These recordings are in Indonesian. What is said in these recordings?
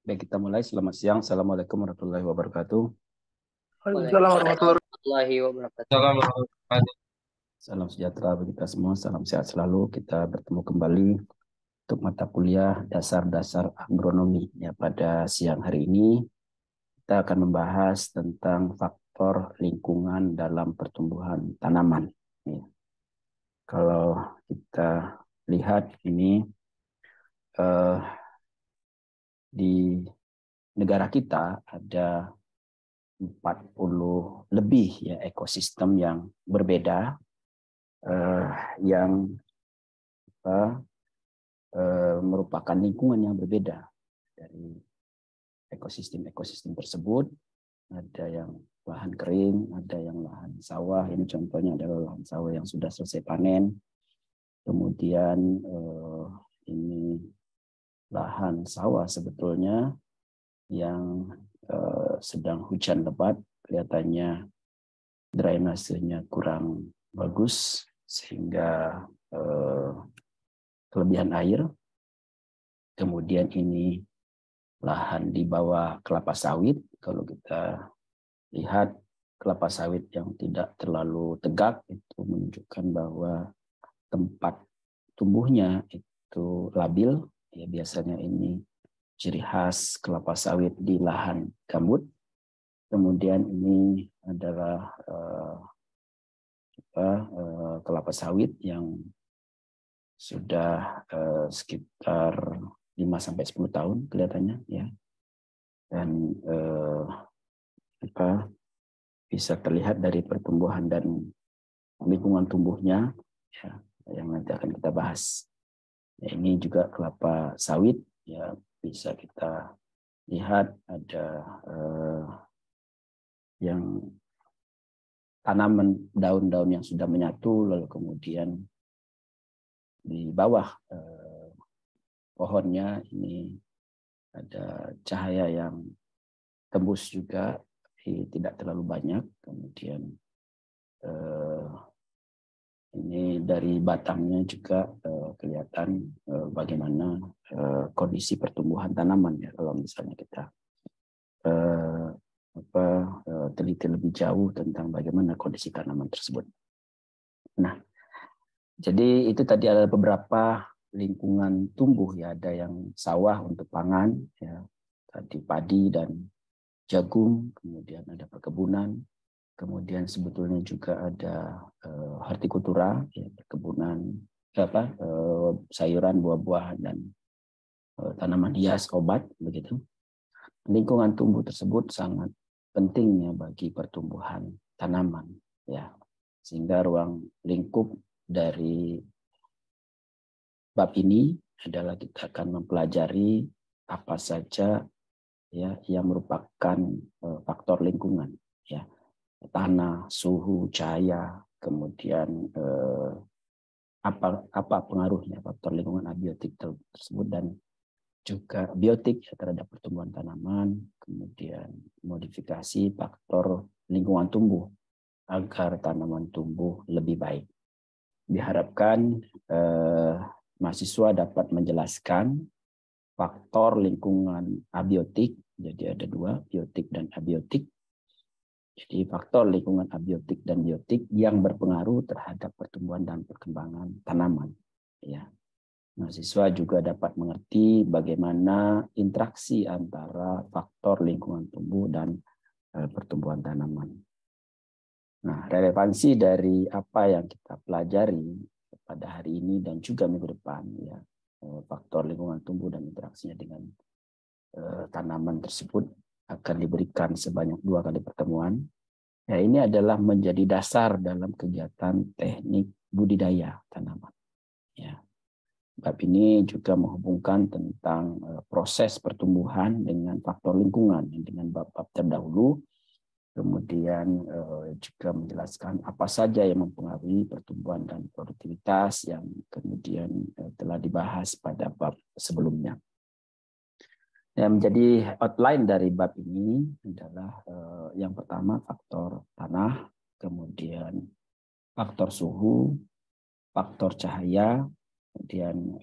Baik, kita mulai. Selamat siang. Assalamualaikum warahmatullahi wabarakatuh. Waalaikumsalam warahmatullahi wabarakatuh. Salam sejahtera bagi kita semua. Salam sehat selalu. Kita bertemu kembali untuk mata kuliah dasar-dasar agronomi. Ya, pada siang hari ini kita akan membahas tentang faktor lingkungan dalam pertumbuhan tanaman. Ya. Kalau kita lihat ini di negara kita ada 40 lebih ya ekosistem yang berbeda yang merupakan lingkungan yang berbeda dari ekosistem tersebut. Ada yang lahan kering, ada yang lahan sawah. Ini contohnya adalah lahan sawah yang sudah selesai panen. Kemudian ini lahan sawah sebetulnya yang sedang hujan lebat, kelihatannya drainasenya kurang bagus sehingga kelebihan air. Kemudian ini lahan di bawah kelapa sawit. Kalau kita lihat kelapa sawit yang tidak terlalu tegak itu menunjukkan bahwa tempat tumbuhnya itu labil. Ya, biasanya ini ciri khas kelapa sawit di lahan gambut. Kemudian ini adalah kelapa sawit yang sudah sekitar 5-10 tahun kelihatannya ya. Dan bisa terlihat dari pertumbuhan dan lingkungan tumbuhnya ya, yang nanti akan kita bahas. Ya, ini juga kelapa sawit ya, bisa kita lihat ada yang tanaman daun-daun yang sudah menyatu, lalu kemudian di bawah pohonnya ini ada cahaya yang tembus juga, tidak terlalu banyak. Kemudian ini dari batangnya juga kelihatan bagaimana kondisi pertumbuhan tanaman ya, kalau misalnya kita teliti lebih jauh tentang bagaimana kondisi tanaman tersebut. Nah, jadi itu tadi ada beberapa lingkungan tumbuh ya, ada yang sawah untuk pangan ya, tadi padi dan jagung, kemudian ada perkebunan, kemudian sebetulnya juga ada hortikultura ya, perkebunan sayuran, buah-buahan dan tanaman hias, obat begitu. Lingkungan tumbuh tersebut sangat pentingnya bagi pertumbuhan tanaman ya, sehingga ruang lingkup dari bab ini adalah kita akan mempelajari apa saja ya yang merupakan faktor lingkungan ya, tanah, suhu, cahaya, kemudian apa pengaruhnya faktor lingkungan abiotik tersebut, dan juga biotik ya, terhadap pertumbuhan tanaman, kemudian modifikasi faktor lingkungan tumbuh agar tanaman tumbuh lebih baik. Diharapkan mahasiswa dapat menjelaskan faktor lingkungan abiotik. Jadi ada dua, biotik dan abiotik. Jadi faktor lingkungan abiotik dan biotik yang berpengaruh terhadap pertumbuhan dan perkembangan tanaman. Ya. Mahasiswa juga dapat mengerti bagaimana interaksi antara faktor lingkungan tumbuh dan pertumbuhan tanaman. Nah, relevansi dari apa yang kita pelajari pada hari ini dan juga minggu depan, ya, faktor lingkungan tumbuh dan interaksinya dengan tanaman tersebut akan diberikan sebanyak 2 kali pertemuan. Ya, ini adalah menjadi dasar dalam kegiatan teknik budidaya tanaman. Ya. Bab ini juga menghubungkan tentang proses pertumbuhan dengan faktor lingkungan dengan bab-bab terdahulu. Kemudian juga menjelaskan apa saja yang mempengaruhi pertumbuhan dan produktivitas yang kemudian telah dibahas pada bab sebelumnya. Yang menjadi outline dari bab ini adalah yang pertama faktor tanah, kemudian faktor suhu, faktor cahaya, kemudian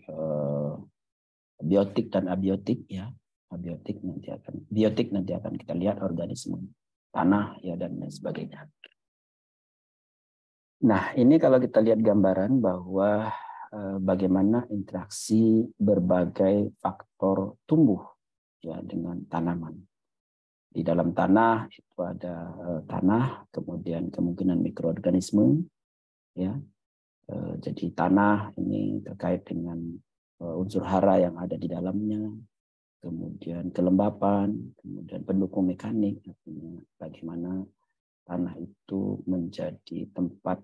biotik dan abiotik ya, biotik nanti akan kita lihat organisme tanah ya dan lain sebagainya. Nah, ini kalau kita lihat gambaran bahwa bagaimana interaksi berbagai faktor tumbuh ya dengan tanaman. Di dalam tanah itu ada tanah, kemudian kemungkinan mikroorganisme ya. Jadi tanah ini terkait dengan unsur hara yang ada di dalamnya, kemudian kelembapan, kemudian pendukung mekanik, artinya bagaimana tanah itu menjadi tempat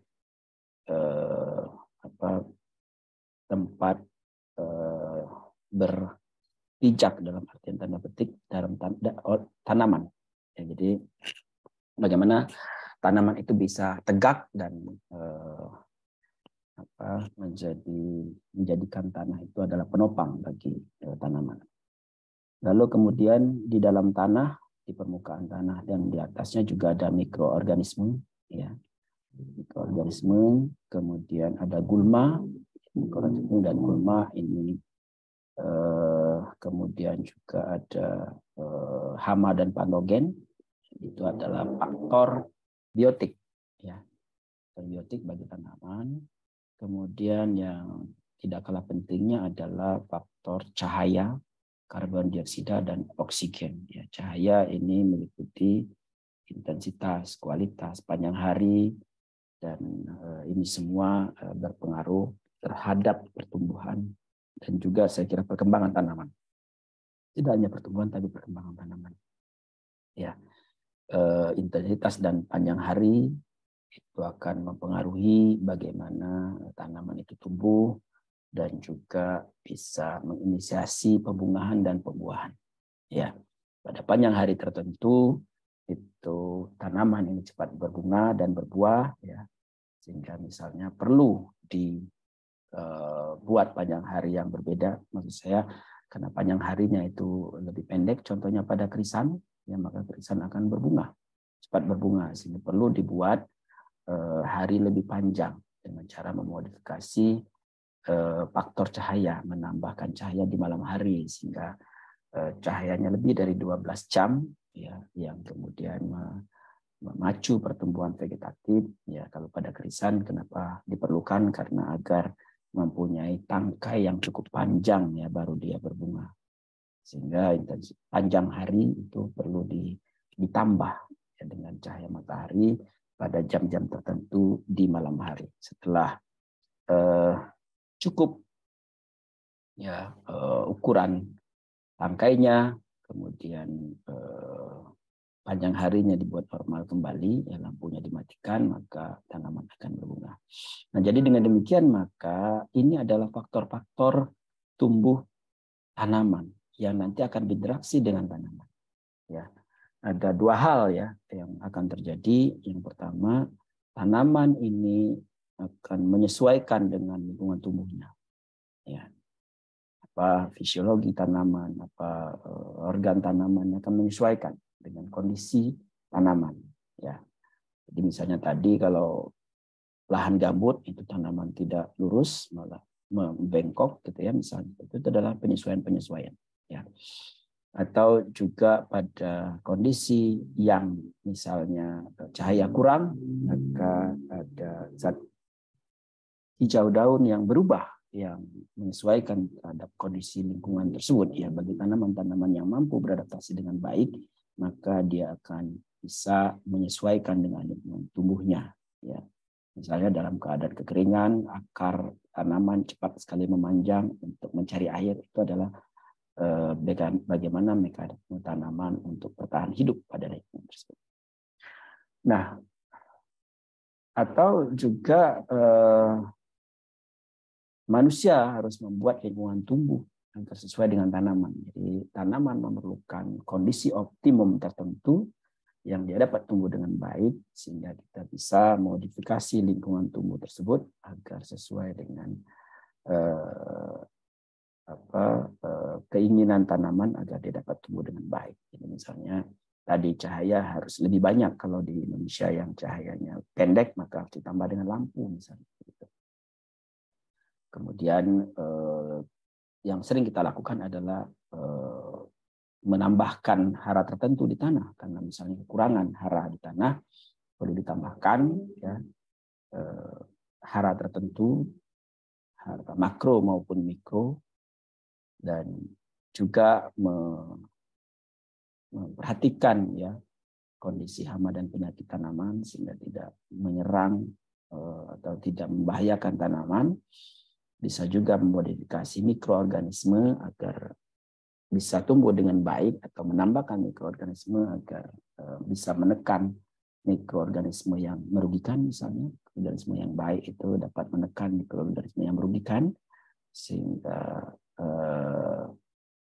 berpijak dalam artian tanda petik dalam tanaman. Ya, jadi bagaimana tanaman itu bisa tegak dan menjadikan tanah itu adalah penopang bagi tanaman. Lalu kemudian di dalam tanah, di permukaan tanah dan di atasnya juga ada mikroorganisme, ya. Mikroorganisme, kemudian ada gulma, mikroorganisme dan gulma ini, kemudian juga ada hama dan patogen, itu adalah faktor biotik, ya, biotik bagi tanaman. Kemudian yang tidak kalah pentingnya adalah faktor cahaya, karbon dioksida dan oksigen. Ya, cahaya ini meliputi intensitas, kualitas, panjang hari, dan ini semua berpengaruh terhadap pertumbuhan dan juga saya kira perkembangan tanaman. Tidak hanya pertumbuhan tapi perkembangan tanaman. Ya, intensitas dan panjang hari itu akan mempengaruhi bagaimana tanaman itu tumbuh dan juga bisa menginisiasi pembungaan dan pembuahan. Ya, pada panjang hari tertentu itu tanaman ini cepat berbunga dan berbuah, ya, sehingga misalnya perlu dibuat panjang hari yang berbeda. Maksud saya karena panjang harinya itu lebih pendek, contohnya pada krisan, ya, maka krisan akan berbunga, cepat berbunga, sehingga perlu dibuat hari lebih panjang dengan cara memodifikasi faktor cahaya, menambahkan cahaya di malam hari sehingga cahayanya lebih dari 12 jam, ya, yang kemudian memacu pertumbuhan vegetatif. Ya, kalau pada krisan kenapa diperlukan? Karena agar mempunyai tangkai yang cukup panjang, ya, baru dia berbunga. Sehingga panjang hari itu perlu ditambah, ya, dengan cahaya matahari pada jam-jam tertentu di malam hari. Setelah cukup, ya, ukuran tangkainya, kemudian panjang harinya dibuat normal kembali, ya, lampunya dimatikan, maka tanaman akan berbunga. Nah, jadi dengan demikian maka ini adalah faktor-faktor tumbuh tanaman yang nanti akan berinteraksi dengan tanaman. Ya, ada dua hal, ya, yang akan terjadi. Yang pertama, tanaman ini akan menyesuaikan dengan lingkungan tumbuhnya. Ya, apa fisiologi tanaman, apa organ tanaman akan menyesuaikan dengan kondisi tanaman. Ya, jadi misalnya tadi kalau lahan gambut itu tanaman tidak lurus malah membengkok, gitu ya, misalnya itu adalah penyesuaian. Ya. Atau juga pada kondisi yang misalnya cahaya kurang, maka ada zat hijau daun yang berubah, yang menyesuaikan terhadap kondisi lingkungan tersebut. Ya, bagi tanaman-tanaman yang mampu beradaptasi dengan baik, maka dia akan bisa menyesuaikan dengan lingkungan tumbuhnya. Ya. Misalnya dalam keadaan kekeringan, akar tanaman cepat sekali memanjang untuk mencari air. Itu adalah bagaimana mekanisme tanaman untuk bertahan hidup pada lingkungan tersebut. Nah, atau juga manusia harus membuat lingkungan tumbuh agar sesuai dengan tanaman. Jadi tanaman memerlukan kondisi optimum tertentu yang dia dapat tumbuh dengan baik sehingga kita bisa modifikasi lingkungan tumbuh tersebut agar sesuai dengan keinginan tanaman agar dia dapat tumbuh dengan baik. Jadi misalnya tadi cahaya harus lebih banyak, kalau di Indonesia yang cahayanya pendek maka harus ditambah dengan lampu misalnya. Kemudian yang sering kita lakukan adalah menambahkan hara tertentu di tanah, karena misalnya kekurangan hara di tanah, perlu ditambahkan ya hara tertentu, hara makro maupun mikro, dan juga memperhatikan ya kondisi hama dan penyakit tanaman sehingga tidak menyerang atau tidak membahayakan tanaman. Bisa juga memodifikasi mikroorganisme agar bisa tumbuh dengan baik atau menambahkan mikroorganisme agar bisa menekan mikroorganisme yang merugikan, misalnya mikroorganisme yang baik itu dapat menekan mikroorganisme yang merugikan, sehingga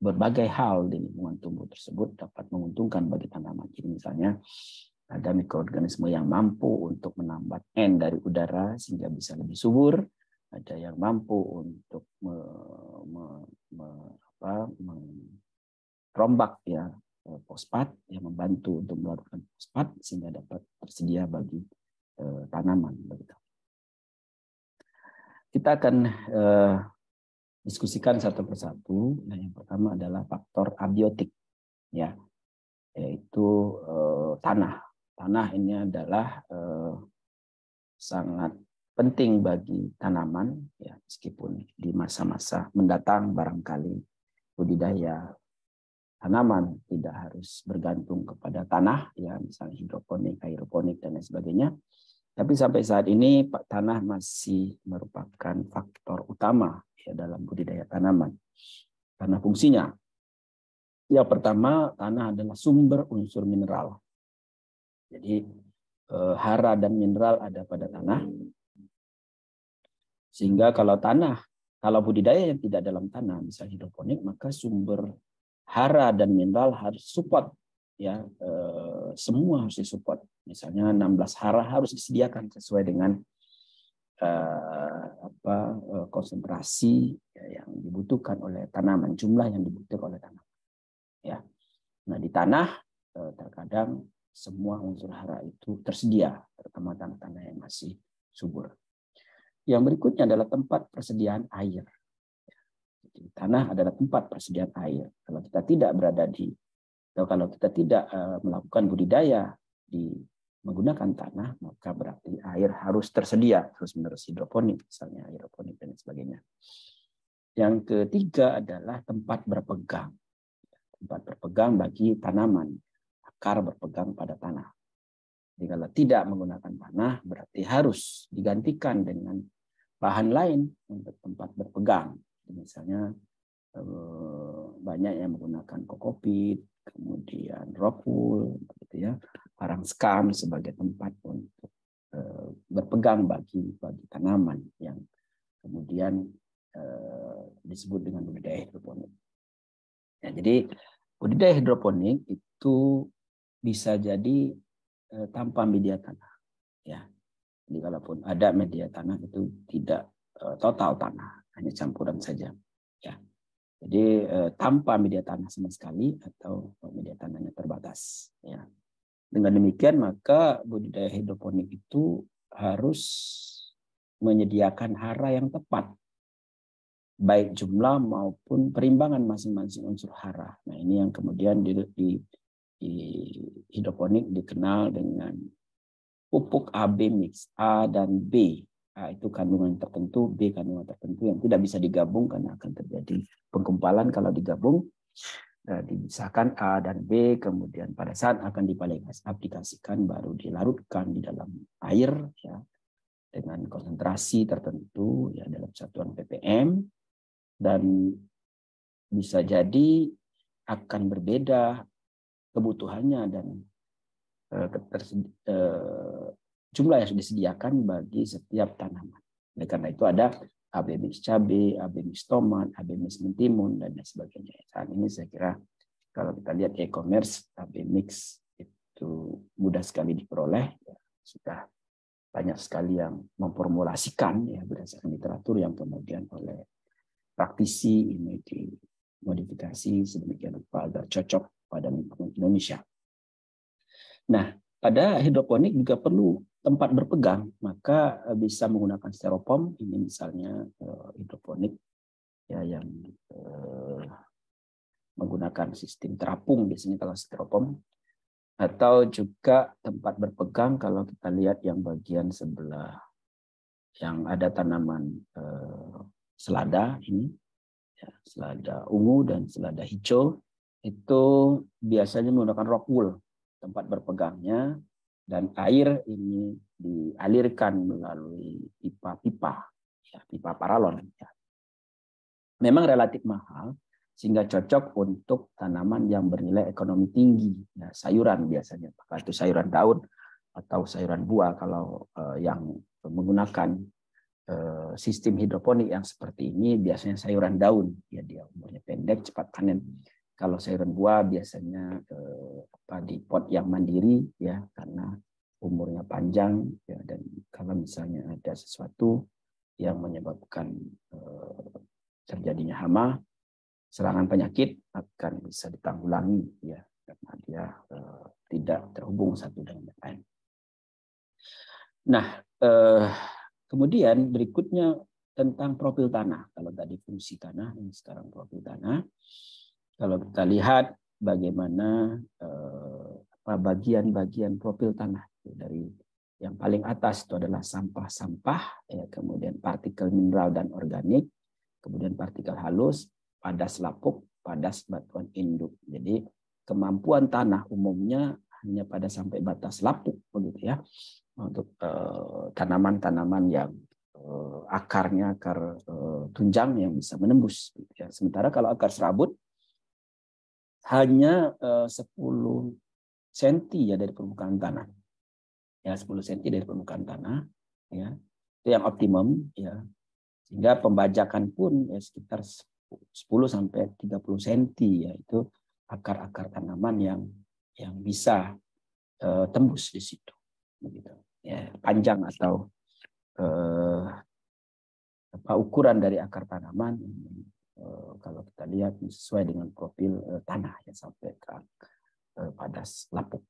berbagai hal di lingkungan tumbuh tersebut dapat menguntungkan bagi tanaman. Jadi misalnya ada mikroorganisme yang mampu untuk menambah N dari udara sehingga bisa lebih subur, ada yang mampu untuk merombak ya fosfat, yang membantu untuk melarutkan fosfat sehingga dapat tersedia bagi tanaman. Kita akan diskusikan satu persatu. Nah, yang pertama adalah faktor abiotik, ya, yaitu tanah. Tanah ini adalah sangat penting bagi tanaman, ya, meskipun di masa-masa mendatang barangkali budidaya tanaman tidak harus bergantung kepada tanah, ya, misalnya hidroponik, aeroponik dan lain sebagainya. Tapi sampai saat ini tanah masih merupakan faktor utama ya dalam budidaya tanaman. Karena fungsinya, yang pertama, tanah adalah sumber unsur mineral. Jadi hara dan mineral ada pada tanah. Sehingga kalau budidaya yang tidak dalam tanah, misalnya hidroponik, maka sumber hara dan mineral harus support, ya, semua harus disupport. Misalnya 16 hara harus disediakan sesuai dengan konsentrasi ya, yang dibutuhkan oleh tanaman, jumlah yang dibutuhkan oleh tanaman. Ya. Nah, di tanah terkadang semua unsur hara itu tersedia, terutama tanah-tanah yang masih subur. Yang berikutnya adalah tempat persediaan air. Jadi, tanah adalah tempat persediaan air. Kalau kita tidak melakukan budidaya menggunakan tanah, maka berarti air harus tersedia terus-menerus, hidroponik misalnya, aeroponik dan sebagainya. Yang ketiga adalah tempat berpegang. Tempat berpegang bagi tanaman, akar berpegang pada tanah. Jadi kalau tidak menggunakan tanah, berarti harus digantikan dengan bahan lain untuk tempat berpegang. Misalnya banyak yang menggunakan kokopit, kemudian rock wool, gitu ya, parang skam sebagai tempat untuk berpegang bagi tanaman yang kemudian disebut dengan budidaya hidroponik. Ya, jadi budidaya hidroponik itu bisa jadi tanpa media tanah. Ya. Jadi kalaupun ada media tanah itu tidak total tanah, hanya campuran saja. Ya. Jadi tanpa media tanah sama sekali atau media tanahnya terbatas. Ya. Dengan demikian maka budidaya hidroponik itu harus menyediakan hara yang tepat, baik jumlah maupun perimbangan masing-masing unsur hara. Nah, ini yang kemudian di hidroponik dikenal dengan pupuk AB mix, A dan B. A itu kandungan tertentu, B kandungan tertentu yang tidak bisa digabung karena akan terjadi penggumpalan kalau digabung. Dipisahkan A dan B, kemudian pada saat akan diaplikasikan baru dilarutkan di dalam air ya, dengan konsentrasi tertentu ya dalam satuan ppm, dan bisa jadi akan berbeda kebutuhannya dan jumlah yang sudah disediakan bagi setiap tanaman. Oleh karena itu ada AB mix cabai, AB mix tomat, AB mix mentimun, dan lain sebagainya. Saat ini saya kira kalau kita lihat e-commerce, AB mix itu mudah sekali diperoleh. Ya, sudah banyak sekali yang memformulasikan ya berdasarkan literatur yang kemudian oleh praktisi ini dimodifikasi sedemikian rupa agar cocok pada lingkungan Indonesia. Nah, pada hidroponik juga perlu tempat berpegang, maka bisa menggunakan styrofoam. Ini misalnya hidroponik ya yang menggunakan sistem terapung biasanya kalau styrofoam, atau juga tempat berpegang kalau kita lihat yang bagian sebelah yang ada tanaman selada ini, ya, selada ungu dan selada hijau, itu biasanya menggunakan rock wool tempat berpegangnya, dan air ini dialirkan melalui pipa-pipa, ya, pipa paralon. Ya. Memang relatif mahal, sehingga cocok untuk tanaman yang bernilai ekonomi tinggi, ya, sayuran biasanya, apakah itu sayuran daun atau sayuran buah. Kalau yang menggunakan sistem hidroponik yang seperti ini biasanya sayuran daun, ya, dia umurnya pendek, cepat panen. Kalau sayuran buah biasanya di pot yang mandiri, ya, karena umurnya panjang, ya, dan kalau misalnya ada sesuatu yang menyebabkan terjadinya hama, serangan penyakit akan bisa ditanggulangi, ya, karena dia tidak terhubung satu dengan yang lain. Nah, kemudian berikutnya tentang profil tanah. Kalau tadi fungsi tanah, ini sekarang profil tanah. Kalau kita lihat bagaimana bagian-bagian profil tanah, dari yang paling atas itu adalah sampah-sampah, ya, kemudian partikel mineral dan organik, kemudian partikel halus, padas lapuk, padas batuan induk. Jadi kemampuan tanah umumnya hanya pada sampai batas lapuk, begitu ya, untuk tanaman-tanaman yang akarnya akar tunjang yang bisa menembus. Ya. Sementara kalau akar serabut hanya 10 cm ya dari permukaan tanah. Ya, 10 cm dari permukaan tanah, ya. Itu yang optimum, ya. Sehingga pembajakan pun ya sekitar 10 sampai 30 cm, yaitu akar-akar tanaman yang bisa tembus di situ, begitu. Ya, panjang atau ukuran dari akar tanaman kalau kita lihat sesuai dengan profil tanah, ya, sampai ke padas lapuk.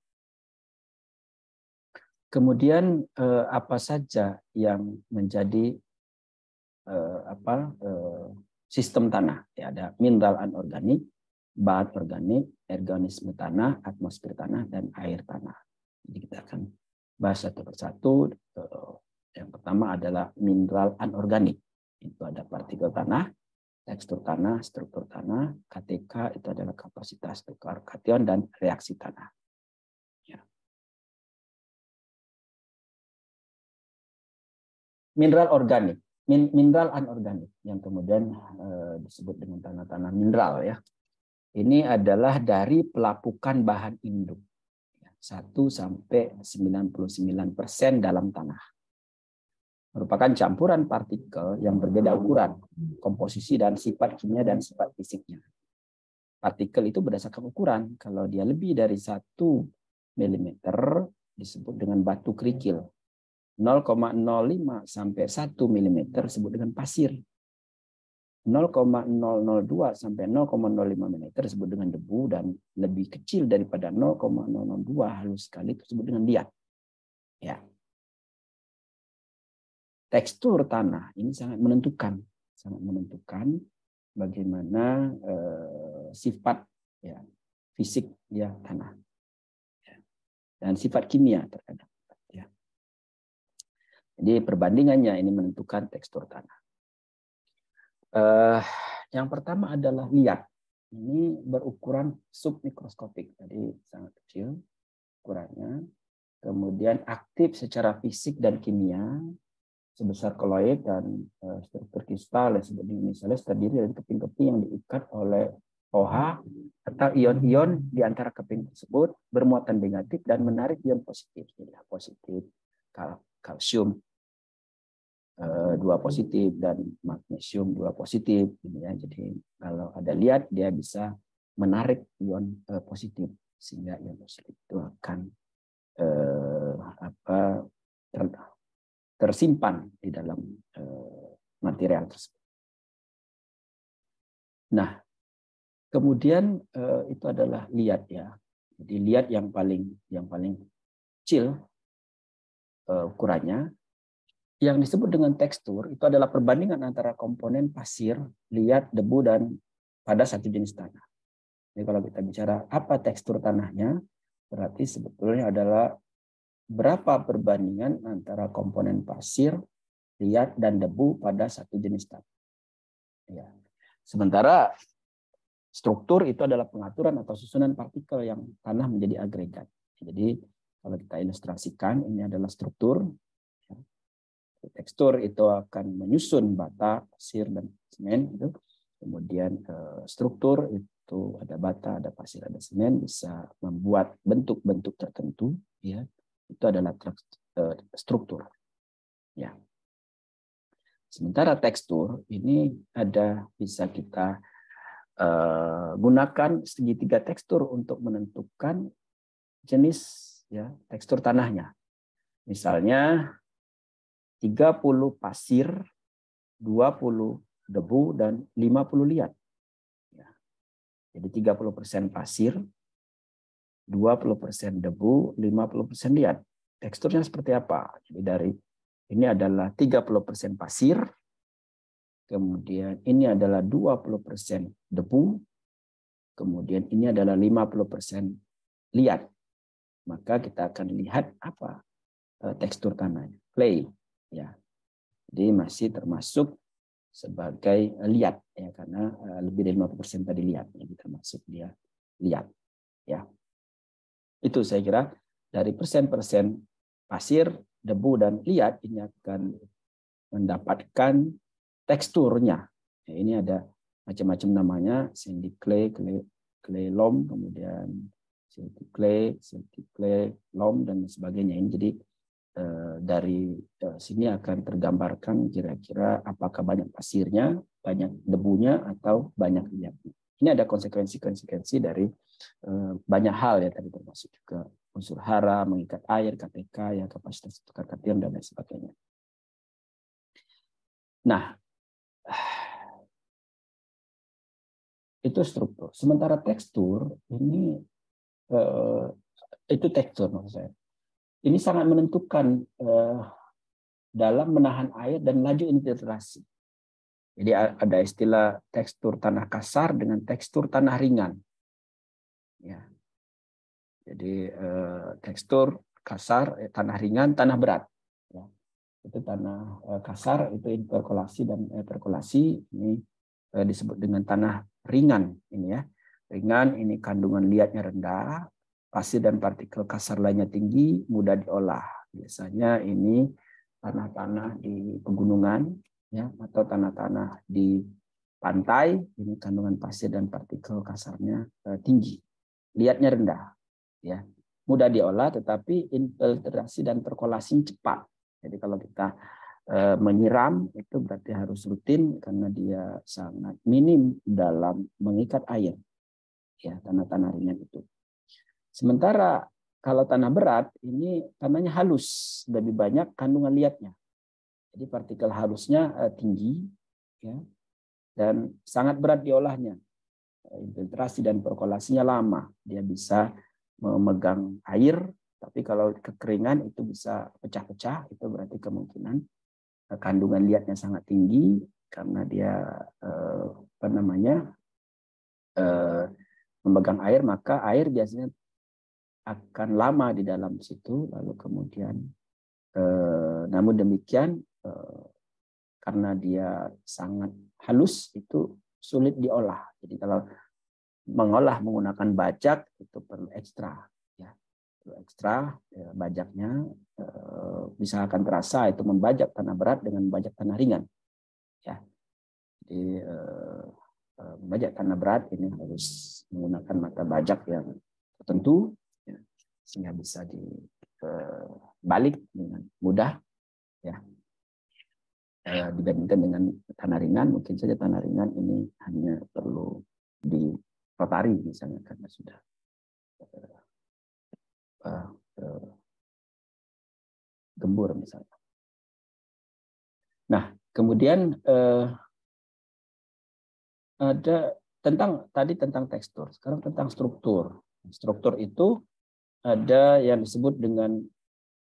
Kemudian apa saja yang menjadi sistem tanah? Ya, ada mineral anorganik, bahan organik, organisme tanah, atmosfer tanah, dan air tanah. Jadi kita akan bahas satu persatu. Yang pertama adalah mineral anorganik. Itu ada partikel tanah, tekstur tanah, struktur tanah, KTK itu adalah kapasitas tukar kation dan reaksi tanah. Ya. Mineral organik, mineral anorganik yang kemudian disebut dengan tanah-tanah mineral, ya. Ini adalah dari pelapukan bahan induk, 1-99% dalam tanah. Merupakan campuran partikel yang berbeda ukuran, komposisi, dan sifat kimia dan sifat fisiknya. Partikel itu berdasarkan ukuran. Kalau dia lebih dari 1 mm disebut dengan batu kerikil. 0,05 sampai 1 mm disebut dengan pasir. 0,002 sampai 0,05 mm disebut dengan debu, dan lebih kecil daripada 0,002 halus sekali disebut dengan liat. Ya. Tekstur tanah ini sangat menentukan bagaimana sifat, ya, fisik, ya, tanah, ya, dan sifat kimia terkadang. Ya. Jadi perbandingannya ini menentukan tekstur tanah. Yang pertama adalah liat. Ini berukuran submikroskopik, jadi sangat kecil ukurannya. Kemudian aktif secara fisik dan kimia, sebesar koloid, dan struktur kristal misalnya terdiri dari keping-keping yang diikat oleh OH atau ion-ion di antara keping tersebut bermuatan negatif dan menarik ion positif. Jadi positif, kalsium 2 positif dan magnesium 2 positif. Jadi kalau ada liat dia bisa menarik ion positif, sehingga ion positif itu akan tersimpan di dalam material tersebut. Nah, kemudian itu adalah liat, ya. Jadi liat yang paling kecil ukurannya, yang disebut dengan tekstur itu adalah perbandingan antara komponen pasir, liat, debu, dan pada satu jenis tanah. Jadi kalau kita bicara apa tekstur tanahnya, berarti sebetulnya adalah berapa perbandingan antara komponen pasir, liat, dan debu pada satu jenis tanah. Ya. Sementara struktur itu adalah pengaturan atau susunan partikel yang tanah menjadi agregat. Jadi kalau kita ilustrasikan, ini adalah struktur. Tekstur itu akan menyusun bata, pasir, dan semen. Kemudian struktur itu ada bata, ada pasir, ada semen, bisa membuat bentuk-bentuk tertentu. Ya, itu adalah struktur. Ya. Sementara tekstur ini bisa kita gunakan segitiga tekstur untuk menentukan jenis ya tekstur tanahnya. Misalnya 30 pasir, 20 debu, dan 50 liat. Ya. Jadi 30% pasir, 20% debu, 50% liat. Teksturnya seperti apa? Jadi ini adalah 30% pasir, kemudian ini adalah 20% debu, kemudian ini adalah 50% liat. Maka kita akan lihat apa tekstur tanahnya. Clay. Ya, jadi masih termasuk sebagai liat ya karena lebih dari 50% tadi liat, jadi termasuk dia liat ya. Itu saya kira dari persen-persen pasir, debu, dan liat ini akan mendapatkan teksturnya. Ya, ini ada macam-macam namanya, sandy clay, clay loam, kemudian silty clay, loam, dan sebagainya. Ini jadi dari sini akan tergambarkan kira-kira apakah banyak pasirnya, banyak debunya, atau banyak liatnya. Ini ada konsekuensi-konsekuensi dari banyak hal ya tadi, termasuk juga unsur hara, mengikat air, KTK, ya kapasitas tukar kation, dan lain sebagainya. Nah, itu struktur. Sementara tekstur ini itu tekstur maksud saya. Ini sangat menentukan dalam menahan air dan laju infiltrasi. Jadi ada istilah tekstur tanah kasar dengan tekstur tanah ringan. Ya. Jadi tekstur kasar, tanah ringan, tanah berat. Ya. Itu tanah kasar, itu interkolasi dan perkolasi. Ini disebut dengan tanah ringan. Ini ya, ringan. Ini kandungan liatnya rendah, pasir dan partikel kasar lainnya tinggi, mudah diolah. Biasanya ini tanah-tanah di pegunungan, ya, atau tanah-tanah di pantai. Ini kandungan pasir dan partikel kasarnya tinggi, liatnya rendah, ya, mudah diolah, tetapi infiltrasi dan perkolasi cepat. Jadi kalau kita menyiram itu berarti harus rutin karena dia sangat minim dalam mengikat air, ya, tanah-tanah ringan itu. Sementara kalau tanah berat ini tanahnya halus, lebih banyak kandungan liatnya. Jadi partikel halusnya tinggi, ya, dan sangat berat diolahnya. Infiltrasi dan perkolasinya lama. Dia bisa memegang air, tapi kalau kekeringan itu bisa pecah-pecah. Itu berarti kemungkinan kandungan liatnya sangat tinggi karena dia memegang air, maka air biasanya akan lama di dalam situ. Lalu kemudian namun demikian karena dia sangat halus itu sulit diolah. Jadi kalau mengolah menggunakan bajak itu perlu ekstra, ya, perlu ekstra bajaknya. Bisa akan terasa itu membajak tanah berat dengan membajak tanah ringan, ya. Jadi membajak tanah berat ini harus menggunakan mata bajak yang tertentu, ya, sehingga bisa dibalik dengan mudah, ya. Dibandingkan dengan tanah ringan, mungkin saja tanah ringan ini hanya perlu dirotari misalnya karena sudah gembur misalnya. Nah, kemudian ada tentang tekstur, sekarang tentang struktur. Struktur itu ada yang disebut dengan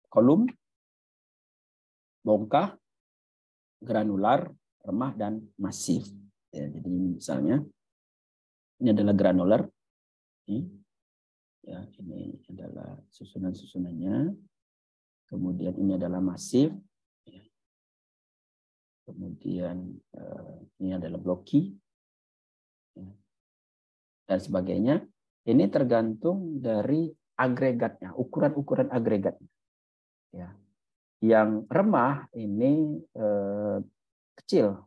kolom, bongkah, granular, remah, dan masif. Ya, jadi misalnya ini adalah granular. Ya, ini adalah susunan-susunannya. Kemudian ini adalah masif. Ya. Kemudian ini adalah bloki. Ya. Dan sebagainya. Ini tergantung dari agregatnya, ukuran-ukuran agregatnya. Ya. Yang remah ini kecil.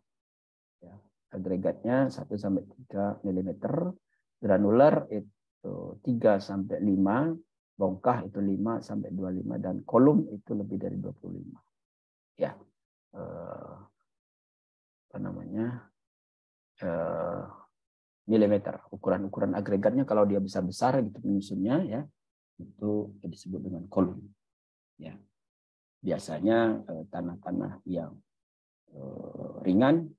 Ya. Agregatnya 1-3 mm. Granular itu 3-5, bongkah itu 5-25, dan kolom itu lebih dari 25. Ya, apa namanya, milimeter. Ukuran-ukuran agregatnya kalau dia besar-besar gitu penyusunnya, ya, itu disebut dengan kolom. Ya, biasanya tanah-tanah yang ringan,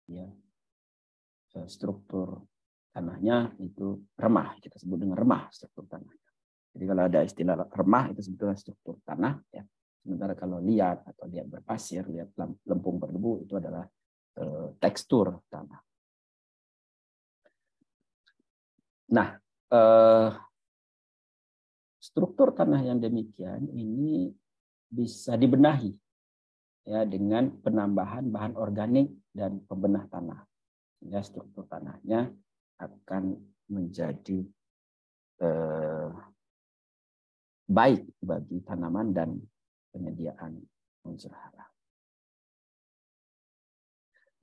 ya, struktur tanahnya itu remah, kita sebut dengan remah struktur tanahnya. Jadi kalau ada istilah remah itu sebetulnya struktur tanah, ya. Sementara kalau liat atau liat berpasir, liat lempung berdebu itu adalah tekstur tanah. Nah, struktur tanah yang demikian ini bisa dibenahi, ya, dengan penambahan bahan organik dan pembenah tanah. Sehingga struktur tanahnya akan menjadi baik bagi tanaman dan penyediaan unsur hara.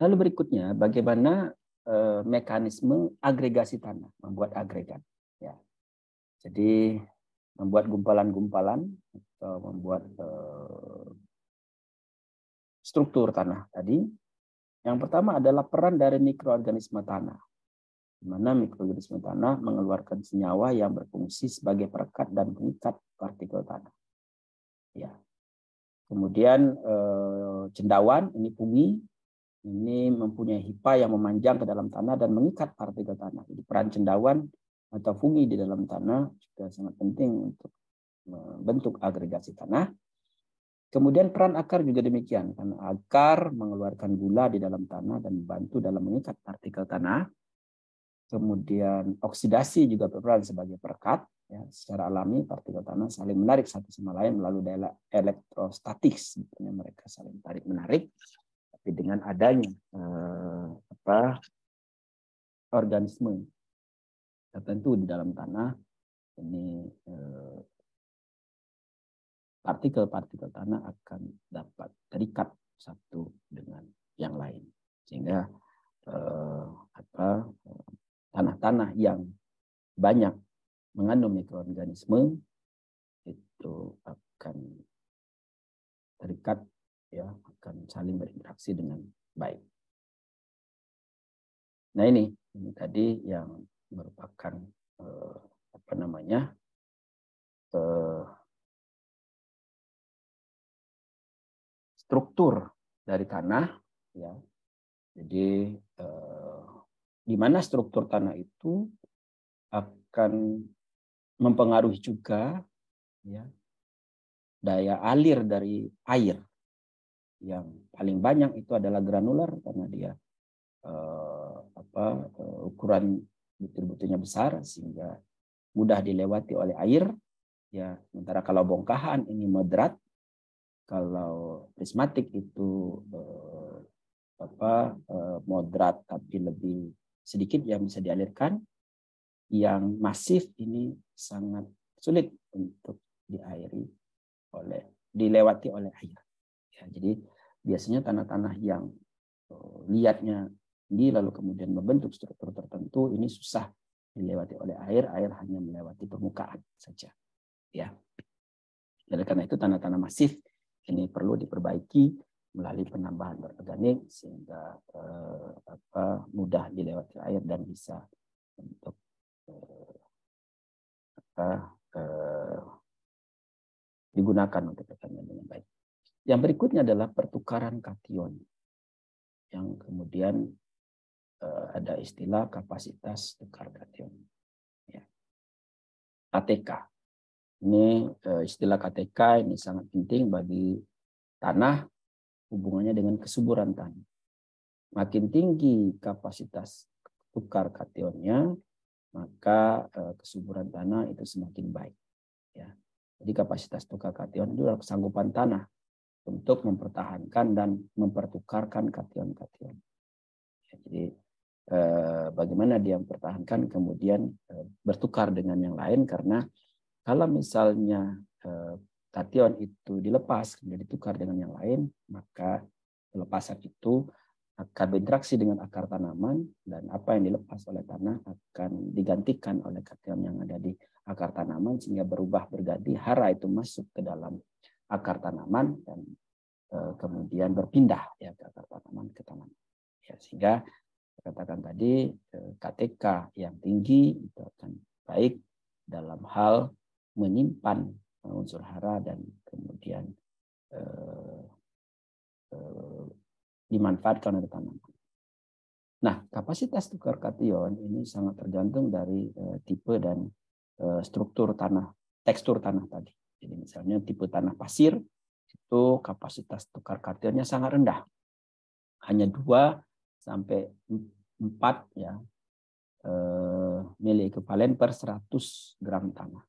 Lalu berikutnya, bagaimana mekanisme agregasi tanah, membuat agregat. Ya. Jadi membuat gumpalan-gumpalan atau membuat struktur tanah tadi. Yang pertama adalah peran dari mikroorganisme tanah, di mana mikroorganisme tanah mengeluarkan senyawa yang berfungsi sebagai perekat dan pengikat partikel tanah. Ya. Kemudian cendawan, ini fungi, ini mempunyai hipa yang memanjang ke dalam tanah dan mengikat partikel tanah. Jadi peran cendawan atau fungi di dalam tanah juga sangat penting untuk membentuk agregasi tanah. Kemudian peran akar juga demikian, karena akar mengeluarkan gula di dalam tanah dan membantu dalam mengikat partikel tanah. Kemudian oksidasi juga berperan sebagai perekat. Ya, secara alami partikel tanah saling menarik satu sama lain melalui daya elektrostatik, sebetulnya mereka saling tarik menarik. Tapi dengan adanya organisme tertentu di dalam tanah, ini partikel-partikel tanah akan dapat terikat satu dengan yang lain, sehingga tanah-tanah yang banyak mengandung mikroorganisme itu akan terikat, ya, akan saling berinteraksi dengan baik. Nah, ini tadi yang merupakan struktur dari tanah, ya. Jadi di mana struktur tanah itu akan mempengaruhi juga, ya, daya alir dari air. Yang paling banyak itu adalah granular karena dia ukuran butir-butirnya besar sehingga mudah dilewati oleh air, ya. Sementara kalau bongkahan ini moderat, kalau prismatik itu moderat tapi lebih sedikit yang bisa dialirkan. Yang masif ini sangat sulit untuk dilewati oleh air. Ya, jadi biasanya tanah-tanah yang liatnya tinggi lalu kemudian membentuk struktur tertentu ini susah dilewati oleh air. Air hanya melewati permukaan saja. Ya. Oleh karena itu tanah-tanah masif ini perlu diperbaiki melalui penambahan organik sehingga mudah dilewati air dan bisa untuk digunakan untuk pertanian dengan baik. Yang berikutnya adalah pertukaran kation, yang kemudian ada istilah kapasitas tukar kation. Ya. KTK. Ini istilah KTK ini sangat penting bagi tanah, hubungannya dengan kesuburan tanah. Makin tinggi kapasitas tukar kationnya, maka kesuburan tanah itu semakin baik. Ya. Jadi kapasitas tukar kation itu adalah kesanggupan tanah untuk mempertahankan dan mempertukarkan kation-kation. Ya, jadi bagaimana dia mempertahankan kemudian bertukar dengan yang lain, karena kalau misalnya kation itu dilepas kemudian ditukar dengan yang lain, maka pelepasan itu akan berinteraksi dengan akar tanaman, dan apa yang dilepas oleh tanah akan digantikan oleh kation yang ada di akar tanaman, sehingga berubah berganti, hara itu masuk ke dalam akar tanaman dan kemudian berpindah ya ke akar tanaman ke tanaman. Ya, sehingga katakan tadi KTK yang tinggi itu akan baik dalam hal menyimpan unsur hara dan kemudian dimanfaatkan oleh tanaman. Nah, kapasitas tukar kation ini sangat tergantung dari tipe dan struktur tanah, tekstur tanah tadi. Jadi misalnya tipe tanah pasir itu kapasitas tukar kationnya sangat rendah, hanya 2 sampai 4 ya mili ekivalen per 100 gram tanah.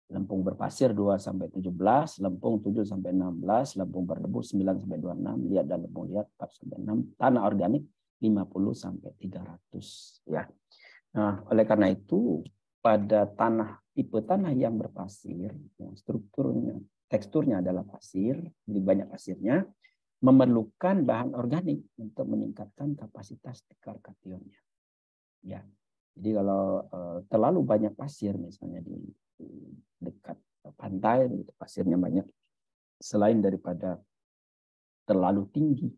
Lempung berpasir 2 sampai 17, lempung 7 sampai 16, lempung berdebu 9 sampai 26, liat dan lempung liat 4 sampai 6, tanah organik 50 sampai 300 ya. Nah, oleh karena itu pada tipe tanah yang berpasir, yang strukturnya, teksturnya adalah pasir, lebih banyak pasirnya, memerlukan bahan organik untuk meningkatkan kapasitas tukar kationnya. Ya, jadi kalau terlalu banyak pasir, misalnya di dekat pantai, pasirnya banyak, selain daripada terlalu tinggi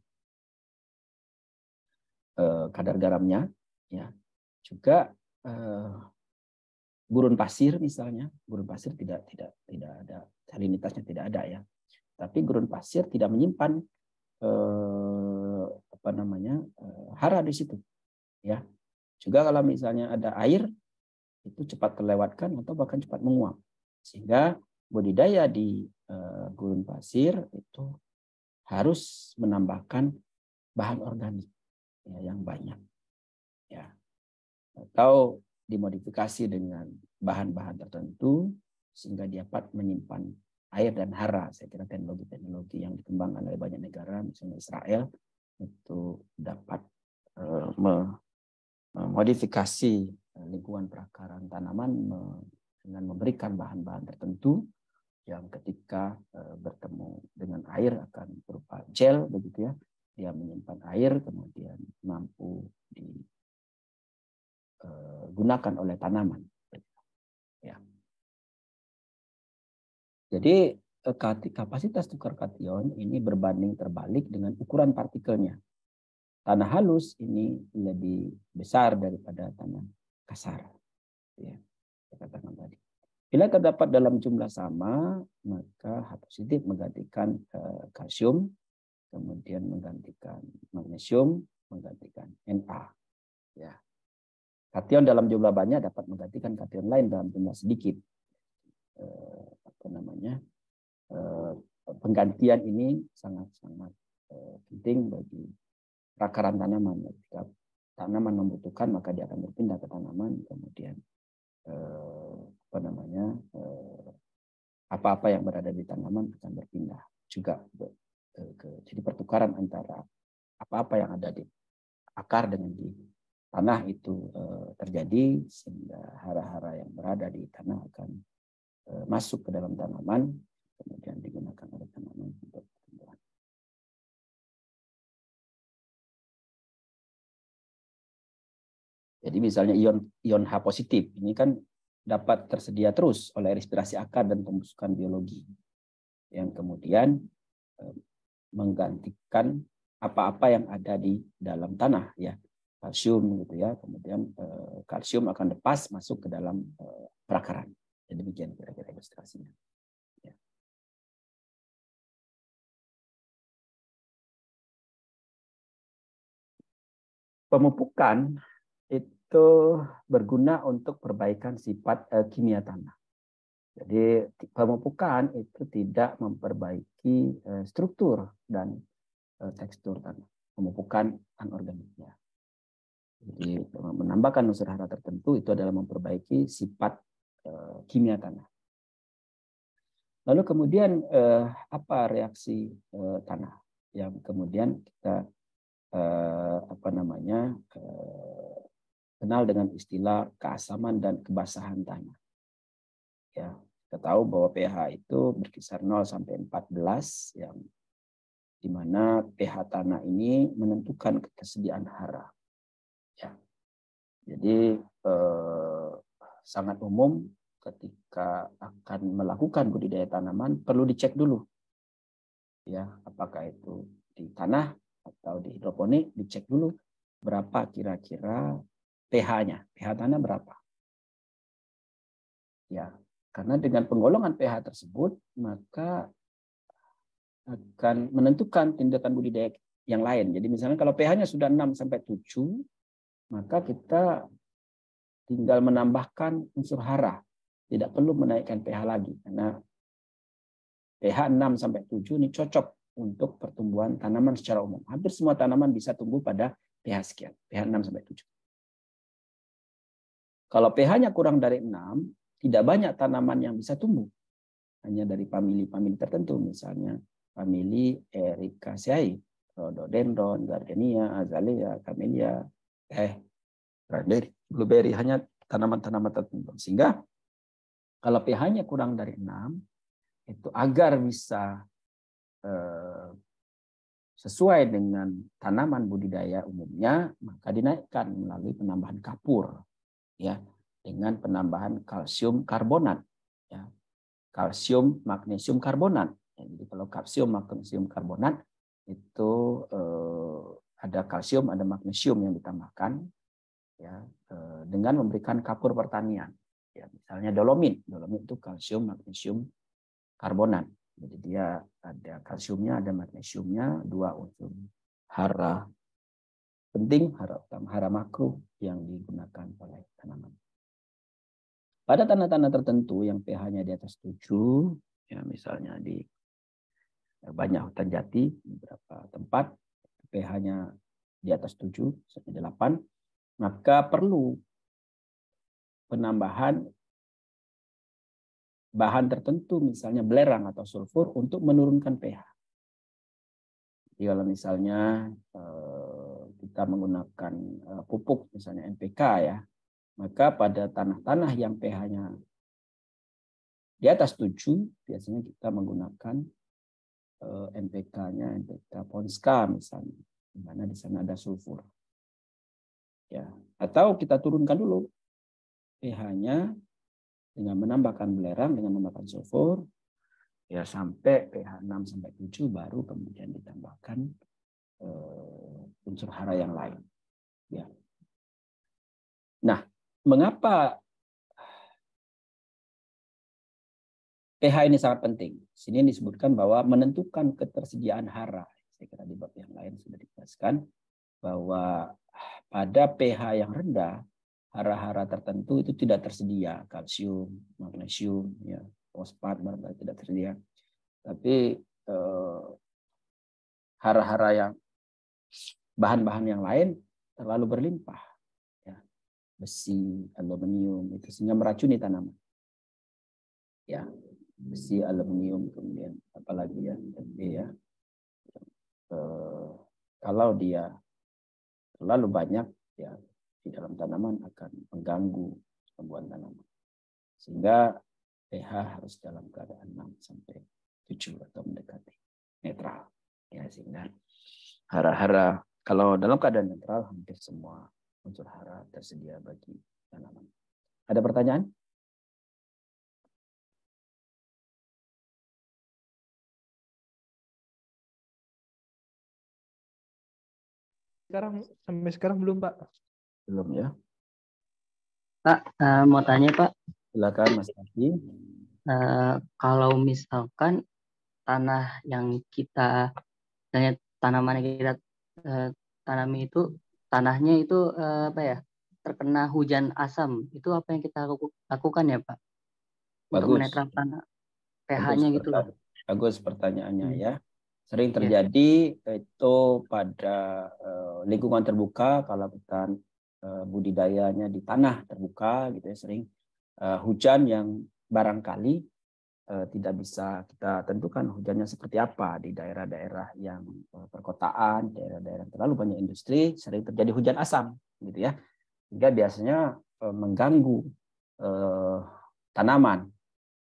kadar garamnya, ya, juga gurun pasir misalnya, gurun pasir tidak ada salinitasnya, tidak ada ya, tapi gurun pasir tidak menyimpan hara di situ, ya. Juga kalau misalnya ada air, itu cepat terlewatkan atau bahkan cepat menguap, sehingga budidaya di gurun pasir itu harus menambahkan bahan organik ya, yang banyak, ya, atau dimodifikasi dengan bahan-bahan tertentu sehingga dapat menyimpan air dan hara. Saya kira teknologi yang dikembangkan oleh banyak negara, misalnya Israel, itu dapat memodifikasi lingkungan perakaran tanaman dengan memberikan bahan-bahan tertentu yang ketika bertemu dengan air akan berupa gel, begitu ya, dia menyimpan air kemudian mampu digunakan oleh tanaman. Ya. Jadi kapasitas tukar kation ini berbanding terbalik dengan ukuran partikelnya. Tanah halus ini lebih besar daripada tanah kasar. Ya, saya katakan tadi. Bila terdapat dalam jumlah sama, maka H positif menggantikan kalsium, kemudian menggantikan magnesium, menggantikan Na. Ya. Kation dalam jumlah banyak dapat menggantikan kation lain dalam jumlah sedikit. Penggantian ini sangat-sangat penting bagi perakaran tanaman. Ketika tanaman membutuhkan, maka dia akan berpindah ke tanaman, kemudian apa-apa yang berada di tanaman akan berpindah juga jadi pertukaran antara apa-apa yang ada di akar dengan di tanah itu terjadi, sehingga hara-hara yang berada di tanah akan masuk ke dalam tanaman, kemudian digunakan oleh tanaman untuk pertumbuhan. Jadi misalnya ion H positif ini kan dapat tersedia terus oleh respirasi akar dan pembusukan biologi, yang kemudian menggantikan apa-apa yang ada di dalam tanah, ya, kalsium gitu ya, kemudian kalsium akan lepas masuk ke dalam perakaran. Jadi demikian kira-kira ilustrasinya. Ya. Pemupukan itu berguna untuk perbaikan sifat kimia tanah. Jadi pemupukan itu tidak memperbaiki struktur dan tekstur tanah. Pemupukan anorganiknya. Jadi menambahkan unsur hara tertentu itu adalah memperbaiki sifat kimia tanah. Lalu kemudian apa reaksi tanah yang kemudian kita kenal dengan istilah keasaman dan kebasahan tanah. Ya, kita tahu bahwa pH itu berkisar 0 sampai 14 yang di mana pH tanah ini menentukan ketersediaan hara. Ya. Jadi sangat umum ketika akan melakukan budidaya tanaman perlu dicek dulu. Ya, apakah itu di tanah atau di hidroponik, dicek dulu berapa kira-kira pH-nya. pH tanah berapa? Ya, karena dengan penggolongan pH tersebut maka akan menentukan tindakan budidaya yang lain. Jadi misalnya kalau pH-nya sudah 6 sampai 7, maka kita tinggal menambahkan unsur hara. Tidak perlu menaikkan pH lagi karena pH 6 sampai 7 ini cocok untuk pertumbuhan tanaman secara umum. Hampir semua tanaman bisa tumbuh pada pH sekian, pH 6 sampai 7. Kalau pH-nya kurang dari 6, tidak banyak tanaman yang bisa tumbuh. Hanya dari famili-famili tertentu, misalnya famili Ericaceae, rhododendron, gardenia, azalea, camellia, raspberry, blueberry, hanya tanaman-tanaman tertentu. Sehingga kalau pH-nya kurang dari 6, itu agar bisa sesuai dengan tanaman budidaya umumnya, maka dinaikkan melalui penambahan kapur, ya, dengan penambahan kalsium karbonat, ya, kalsium magnesium karbonat. Jadi kalau kalsium magnesium karbonat itu ada kalsium, ada magnesium yang ditambahkan, ya, dengan memberikan kapur pertanian. Ya, misalnya dolomit itu kalsium magnesium karbonat. Jadi dia ada kalsiumnya, ada magnesiumnya, dua unsur hara penting, hara utama, hara makro yang digunakan oleh tanaman. Pada tanah-tanah tertentu yang pH-nya di atas 7, ya misalnya di banyak hutan jati, beberapa tempat pH-nya di atas 7, sampai 8, maka perlu penambahan bahan tertentu, misalnya belerang atau sulfur untuk menurunkan pH. Jadi kalau misalnya kita menggunakan pupuk, misalnya NPK, ya, maka pada tanah-tanah yang pH-nya di atas 7, biasanya kita menggunakan NPK-nya, NPK Ponska misalnya, di mana di sana ada sulfur. Ya, atau kita turunkan dulu pH-nya dengan menambahkan belerang, dengan menambahkan sulfur, ya sampai pH 6 sampai 7, baru kemudian ditambahkan unsur hara yang lain. Ya. Nah, mengapa pH ini sangat penting? Sini disebutkan bahwa menentukan ketersediaan hara. Saya kira di bab yang lain sudah dijelaskan bahwa pada pH yang rendah, hara-hara tertentu itu tidak tersedia, kalsium, magnesium, ya, fosfat barangkali tidak tersedia. Tapi hara-hara yang bahan-bahan yang lain terlalu berlimpah, ya, besi, aluminium itu sehingga meracuni tanaman. Ya, besi, aluminium, kemudian apalagi ya, ya. Kalau dia terlalu banyak, ya, di dalam tanaman akan mengganggu pertumbuhan tanaman. Sehingga pH harus dalam keadaan 6 sampai 7 atau mendekati netral. Ya, sehingga hara-hara kalau dalam keadaan netral hampir semua unsur hara tersedia bagi tanaman. Ada pertanyaan? Sampai sekarang belum, Pak. Belum, ya. Pak, mau tanya, Pak. Silakan Mas Taki. Kalau misalkan tanah yang kita, tanaman yang kita tanami itu, tanahnya itu terkena hujan asam, itu apa yang kita lakukan ya, Pak? Untuk menetralkan pH-nya gitu loh. Bagus pertanyaannya, ya. Sering terjadi itu pada lingkungan terbuka kalau kita budidayanya di tanah terbuka gitu ya, sering hujan yang barangkali tidak bisa kita tentukan hujannya seperti apa di daerah-daerah yang perkotaan, daerah-daerah terlalu banyak industri, sering terjadi hujan asam gitu ya, sehingga biasanya mengganggu tanaman.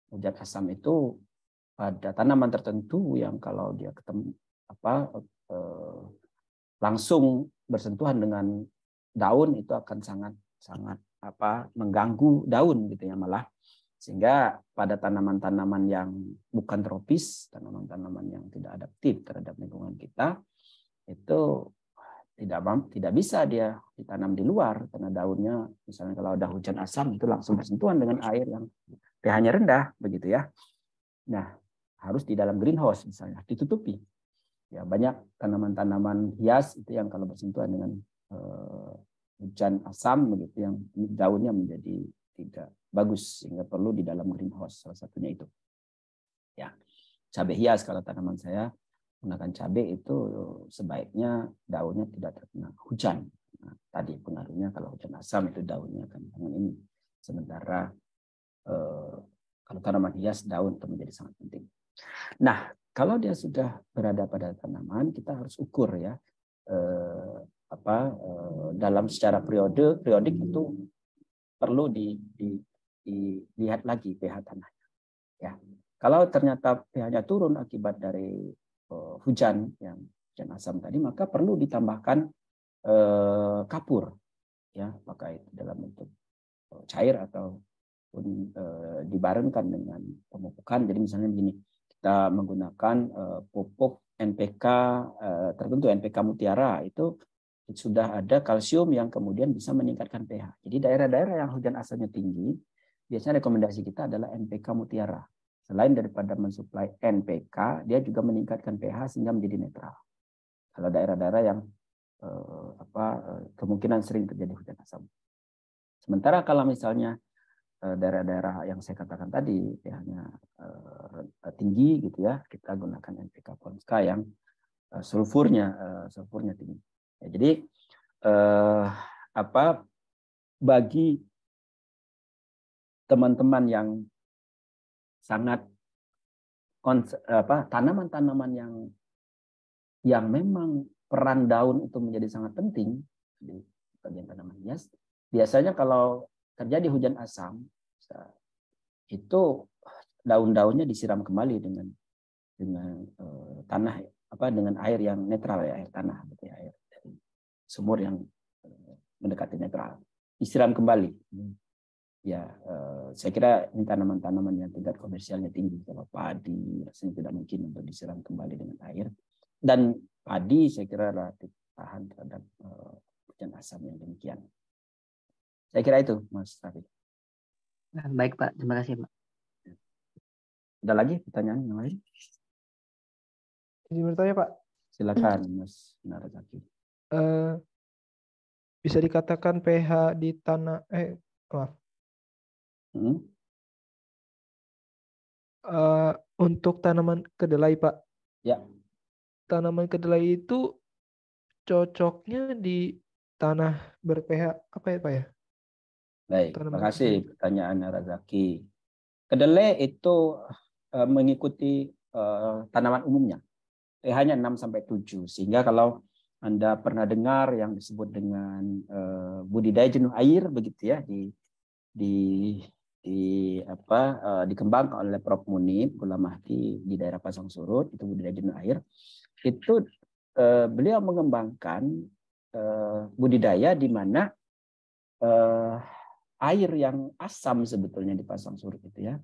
Hujan asam itu pada tanaman tertentu yang kalau dia ketemu langsung bersentuhan dengan daun itu akan sangat mengganggu daun gitu ya, malah sehingga pada tanaman-tanaman yang bukan tropis, tanaman-tanaman yang tidak adaptif terhadap lingkungan kita, itu tidak bisa dia ditanam di luar karena daunnya misalnya kalau ada hujan asam itu langsung bersentuhan dengan air yang pH-nya rendah begitu ya. Nah, harus di dalam greenhouse misalnya ditutupi. Ya, banyak tanaman-tanaman hias itu yang kalau bersentuhan dengan hujan asam begitu yang daunnya menjadi tidak bagus sehingga perlu di dalam greenhouse, salah satunya itu. Ya, cabai hias kalau tanaman saya menggunakan cabai itu sebaiknya daunnya tidak terkena hujan. Nah, tadi pengaruhnya kalau hujan asam itu daunnya akan dengan ini. Sementara kalau tanaman hias daun itu menjadi sangat penting. Nah, kalau dia sudah berada pada tanaman, kita harus ukur ya dalam secara periodik itu perlu dilihat lagi pH tanahnya. Ya, kalau ternyata pH-nya turun akibat dari hujan asam tadi, maka perlu ditambahkan kapur, ya, maka itu dalam bentuk cair atau dibarengkan dengan pemupukan. Jadi misalnya begini, kita menggunakan pupuk NPK tertentu, NPK Mutiara itu sudah ada kalsium yang kemudian bisa meningkatkan pH. Jadi daerah-daerah yang hujan asamnya tinggi, biasanya rekomendasi kita adalah NPK Mutiara. Selain daripada mensuplai NPK, dia juga meningkatkan pH sehingga menjadi netral. Kalau daerah-daerah yang kemungkinan sering terjadi hujan asam. Sementara kalau misalnya daerah-daerah yang saya katakan tadi pH-nya tinggi gitu ya, kita gunakan NPK Polska yang sulfurnya tinggi. Ya, jadi bagi teman-teman yang sangat tanaman-tanaman yang memang peran daun itu menjadi sangat penting di bagian tanaman hias, biasanya kalau terjadi hujan asam itu daun-daunnya disiram kembali dengan tanah dengan air yang netral ya, air tanah gitu ya, air dari sumur yang mendekati netral, disiram kembali. Ya, saya kira ini tanaman-tanaman yang tingkat komersialnya tinggi. Kalau padi rasanya tidak mungkin untuk disiram kembali dengan air. Dan padi saya kira relatif tahan terhadap hujan asam yang demikian. Saya kira itu, Mas Rafi. Baik Pak, terima kasih Pak. Ada lagi pertanyaan yang lain? Izin bertanya Pak. Silakan Mas Narazaki. Bisa dikatakan pH di tanah untuk tanaman kedelai Pak. Ya. Tanaman kedelai itu cocoknya di tanah ber-pH apa ya Pak ya? Baik, terima kasih pertanyaan Narazaki. Kedelai itu mengikuti tanaman umumnya. pH-nya 6-7. Sehingga kalau Anda pernah dengar yang disebut dengan budidaya jenuh air begitu ya dikembangkan oleh Prof. Munib Ghulam Mahdi di daerah Pasang Surut, itu budidaya jenuh air. Itu beliau mengembangkan budidaya di mana air yang asam sebetulnya di Pasang Surut itu ya,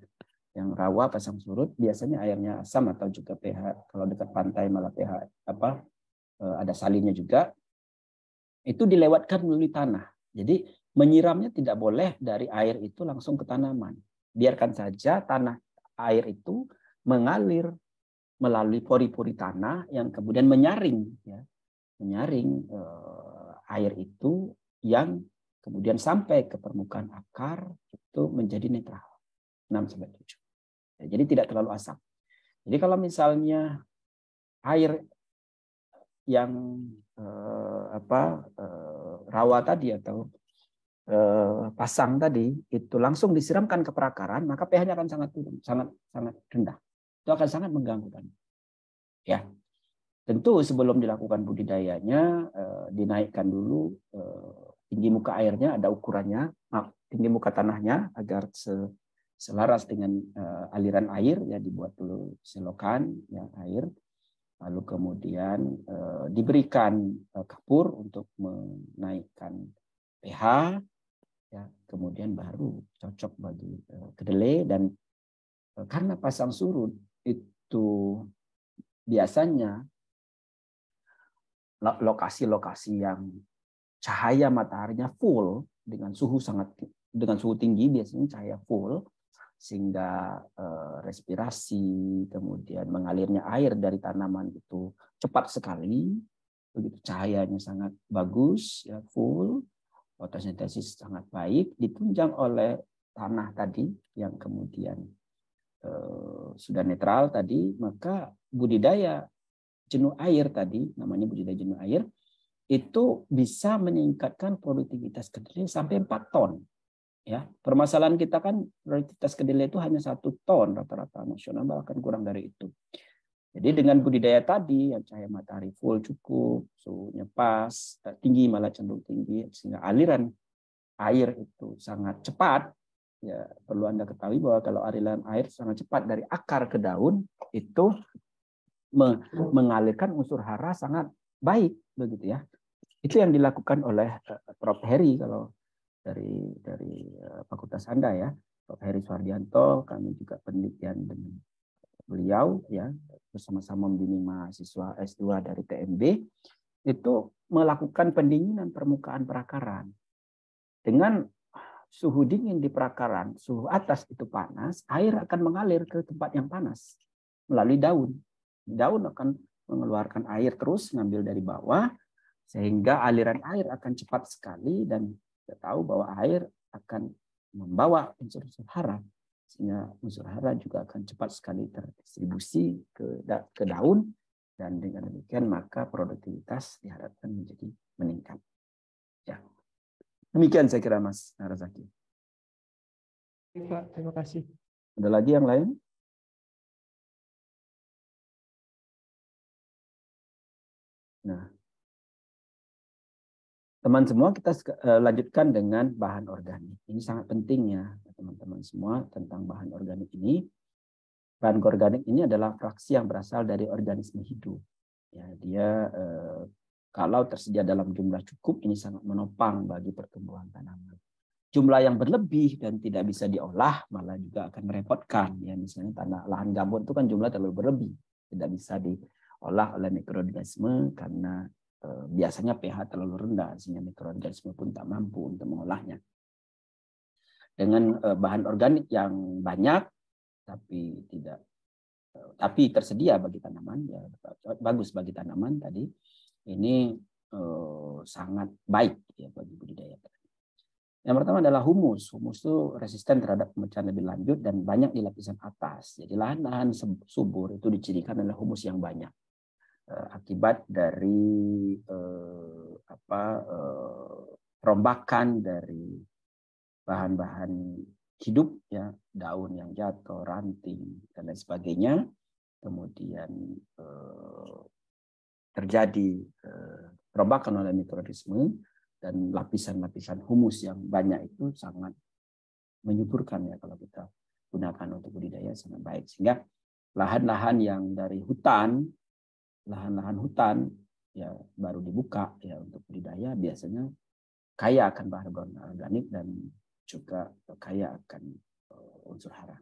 yang rawa Pasang Surut biasanya airnya asam atau juga pH kalau dekat pantai malah pH ada salinnya juga, itu dilewatkan melalui tanah. Jadi menyiramnya tidak boleh dari air itu langsung ke tanaman. Biarkan saja tanah air itu mengalir melalui pori-pori tanah yang kemudian menyaring air itu yang kemudian sampai ke permukaan akar itu menjadi netral 6-7. Jadi tidak terlalu asam. Jadi kalau misalnya air yang rawa tadi atau pasang tadi itu langsung disiramkan ke perakaran, maka pH-nya akan sangat turun, sangat rendah. Itu akan sangat mengganggu kan. Ya. Tentu sebelum dilakukan budidayanya dinaikkan dulu tinggi muka airnya, ada ukurannya, tinggi muka tanahnya agar selaras dengan aliran air, ya dibuat dulu selokan ya air, lalu kemudian diberikan kapur untuk menaikkan pH, ya kemudian baru cocok bagi kedelai. Dan karena pasang surut itu biasanya lokasi-lokasi yang cahaya mataharinya full dengan suhu tinggi, biasanya cahaya full, sehingga respirasi kemudian mengalirnya air dari tanaman itu cepat sekali, begitu cahayanya sangat bagus ya, full, fotosintesis sangat baik, ditunjang oleh tanah tadi yang kemudian sudah netral tadi, maka budidaya jenuh air tadi, namanya budidaya jenuh air, itu bisa meningkatkan produktivitas kedelai sampai 4 ton. Ya, permasalahan kita kan produktivitas kedelai itu hanya 1 ton rata-rata nasional, bahkan kurang dari itu. Jadi dengan budidaya tadi yang cahaya matahari full cukup, suhunya pas, tinggi malah cenderung tinggi, sehingga aliran air itu sangat cepat. Ya, perlu Anda ketahui bahwa kalau aliran air sangat cepat dari akar ke daun itu mengalirkan unsur hara sangat baik, begitu ya. Itu yang dilakukan oleh Prof. Heri kalau dari fakultas Anda ya, Prof. Heri Suhardianto. Kami juga penelitian dengan beliau ya, bersama-sama membimbing mahasiswa S2 dari TMB, itu melakukan pendinginan permukaan perakaran. Dengan suhu dingin di perakaran, suhu atas itu panas, air akan mengalir ke tempat yang panas melalui daun. Daun akan mengeluarkan air terus, ngambil dari bawah, sehingga aliran air akan cepat sekali, dan kita tahu bahwa air akan membawa unsur-unsur hara, sehingga unsur hara juga akan cepat sekali terdistribusi ke daun, dan dengan demikian maka produktivitas diharapkan menjadi meningkat. Ya. Demikian saya kira Mas Narazaki. Pak, terima kasih. Ada lagi yang lain? Nah, teman semua, kita lanjutkan dengan bahan organik. Ini sangat penting ya, teman-teman semua, tentang bahan organik ini. Bahan organik ini adalah fraksi yang berasal dari organisme hidup. Ya, dia kalau tersedia dalam jumlah cukup, ini sangat menopang bagi pertumbuhan tanaman. Jumlah yang berlebih dan tidak bisa diolah malah juga akan merepotkan. Ya, misalnya lahan gambut itu kan jumlah terlalu berlebih, tidak bisa diolah oleh mikroorganisme karena biasanya pH terlalu rendah, sehingga mikroorganisme pun tak mampu untuk mengolahnya. Dengan bahan organik yang banyak tapi tersedia bagi tanaman, ya bagus bagi tanaman tadi, ini sangat baik ya bagi budidaya. Yang pertama adalah humus. Humus itu resisten terhadap pemecahan lebih lanjut dan banyak di lapisan atas. Jadi lahan-lahan subur itu dicirikan oleh humus yang banyak. Akibat dari perombakan dari bahan-bahan hidup ya, daun yang jatuh, ranting dan lain sebagainya, kemudian terjadi perombakan oleh mikroorganisme, dan lapisan-lapisan humus yang banyak itu sangat menyuburkan ya kalau kita gunakan untuk budidaya, sangat baik. Sehingga lahan-lahan yang dari lahan-lahan hutan ya baru dibuka ya untuk budidaya, biasanya kaya akan bahan organik dan juga kaya akan unsur hara.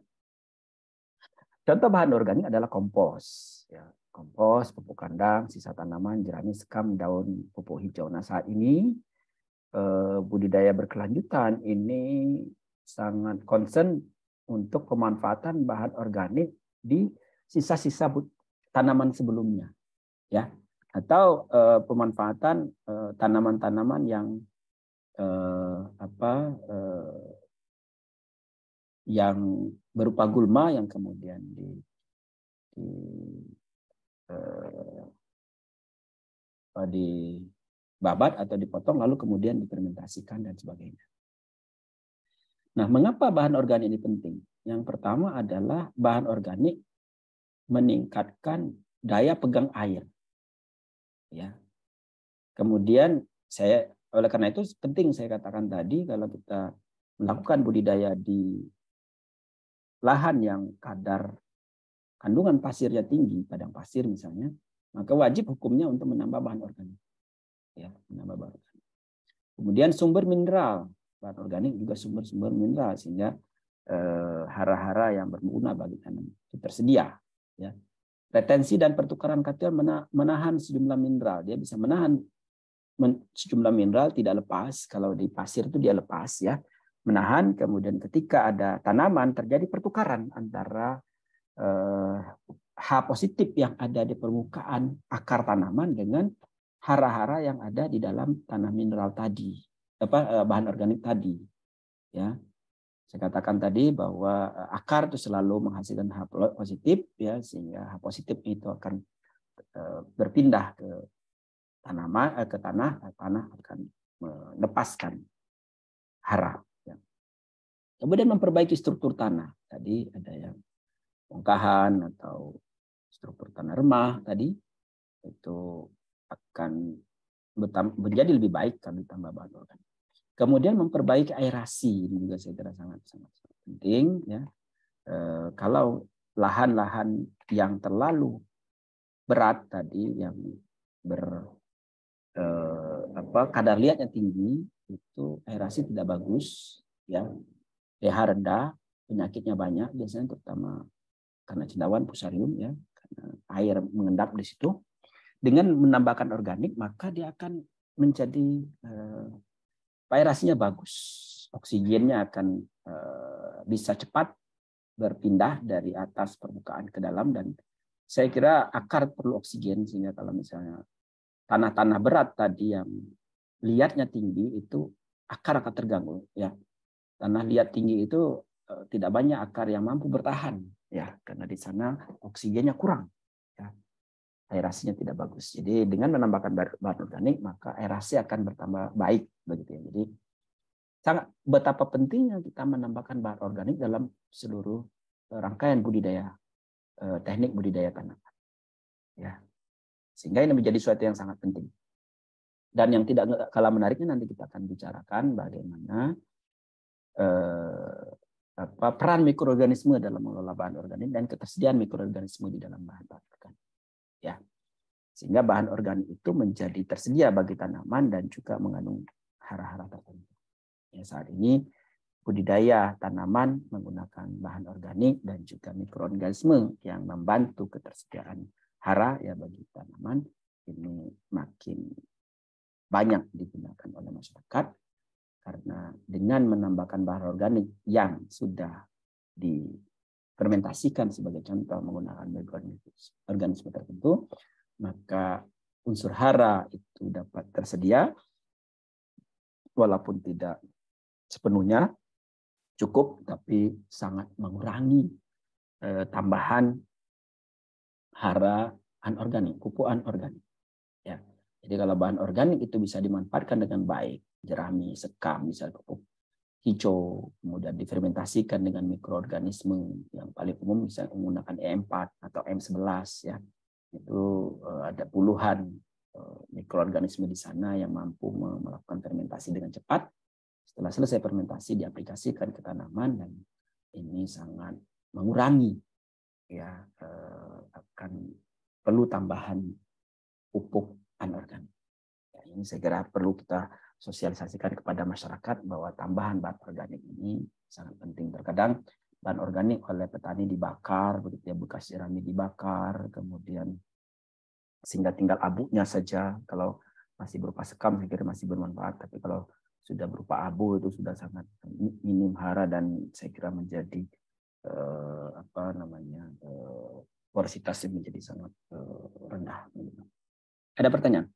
Contoh bahan organik adalah kompos ya. Kompos, pupuk kandang, sisa tanaman, jerami, sekam, daun pupuk hijau. Nah, saat ini budidaya berkelanjutan ini sangat concern untuk pemanfaatan bahan organik di sisa-sisa tanaman sebelumnya ya, atau pemanfaatan tanaman-tanaman yang yang berupa gulma yang kemudian dibabat atau dipotong lalu kemudian difermentasikan dan sebagainya. Nah, mengapa bahan organik ini penting? Yang pertama adalah bahan organik meningkatkan daya pegang air. Ya. Kemudian oleh karena itu penting saya katakan tadi, kalau kita melakukan budidaya di lahan yang kadar kandungan pasirnya tinggi, padang pasir misalnya, maka wajib hukumnya untuk menambah bahan organik. Ya, menambah bahan organik. Kemudian sumber mineral, bahan organik juga sumber-sumber mineral, sehingga hara-hara yang berguna bagi tanaman itu tersedia. Ya. Retensi dan pertukaran kation menahan sejumlah mineral. Dia bisa menahan sejumlah mineral, tidak lepas. Kalau di pasir itu dia lepas, ya, menahan. Kemudian ketika ada tanaman terjadi pertukaran antara H positif yang ada di permukaan akar tanaman dengan hara-hara yang ada di dalam tanah mineral tadi, bahan organik tadi. Ya, saya katakan tadi bahwa akar itu selalu menghasilkan H positif, ya, sehingga H positif itu akan berpindah ke tanaman, ke tanah akan melepaskan hara. Ya. Kemudian memperbaiki struktur tanah. Tadi ada yang bongkahan atau struktur tanah remah tadi, itu akan menjadi lebih baik kalau ditambah bahan organik. Kemudian memperbaiki aerasi, ini juga saya kira sangat penting, ya. Kalau lahan-lahan yang terlalu berat tadi, yang kadar liatnya tinggi, itu aerasi tidak bagus, ya. pH rendah, penyakitnya banyak, biasanya terutama karena cendawan, fusarium, ya, karena air mengendap di situ. Dengan menambahkan organik, maka dia akan menjadi aerasinya bagus, oksigennya akan bisa cepat berpindah dari atas permukaan ke dalam, dan saya kira akar perlu oksigen, sehingga kalau misalnya tanah-tanah berat tadi yang liatnya tinggi, itu akar akan terganggu, ya. Tanah liat tinggi itu tidak banyak akar yang mampu bertahan, ya, karena di sana oksigennya kurang, ya. Aerasinya tidak bagus. Jadi dengan menambahkan bahan organik, maka aerasi akan bertambah baik, begitu ya. Jadi sangat betapa pentingnya kita menambahkan bahan organik dalam seluruh rangkaian budidaya, teknik budidaya tanaman, ya. Sehingga ini menjadi sesuatu yang sangat penting. Dan yang tidak kalah menariknya, nanti kita akan bicarakan bagaimana peran mikroorganisme dalam mengelola bahan organik dan ketersediaan mikroorganisme di dalam bahan organik, ya. Sehingga bahan organik itu menjadi tersedia bagi tanaman dan juga mengandung hara-hara tertentu. Ya, saat ini budidaya tanaman menggunakan bahan organik dan juga mikroorganisme yang membantu ketersediaan hara, ya, bagi tanaman ini makin banyak digunakan oleh masyarakat, karena dengan menambahkan bahan organik yang sudah difermentasikan sebagai contoh menggunakan mikroorganisme tertentu, maka unsur hara itu dapat tersedia walaupun tidak sepenuhnya cukup, tapi sangat mengurangi tambahan hara anorganik, pupuk anorganik, ya. Jadi kalau bahan organik itu bisa dimanfaatkan dengan baik, jerami, sekam, misalnya pupuk hijau, kemudian difermentasikan dengan mikroorganisme yang paling umum bisa menggunakan E4 atau M11, ya. Itu ada puluhan mikroorganisme di sana yang mampu melakukan fermentasi dengan cepat. Setelah selesai fermentasi diaplikasikan ke tanaman, dan ini sangat mengurangi, ya, akan perlu tambahan pupuk anorganik. Ya, ini saya kira perlu kita sosialisasikan kepada masyarakat bahwa tambahan bahan organik ini sangat penting. Terkadang bahan organik oleh petani dibakar, begitu ya, bekas jerami dibakar, kemudian sehingga tinggal abunya saja. Kalau masih berupa sekam, saya kira masih bermanfaat. Tapi kalau sudah berupa abu, itu sudah sangat minim hara, dan saya kira menjadi porositasnya menjadi sangat rendah. Ada pertanyaan?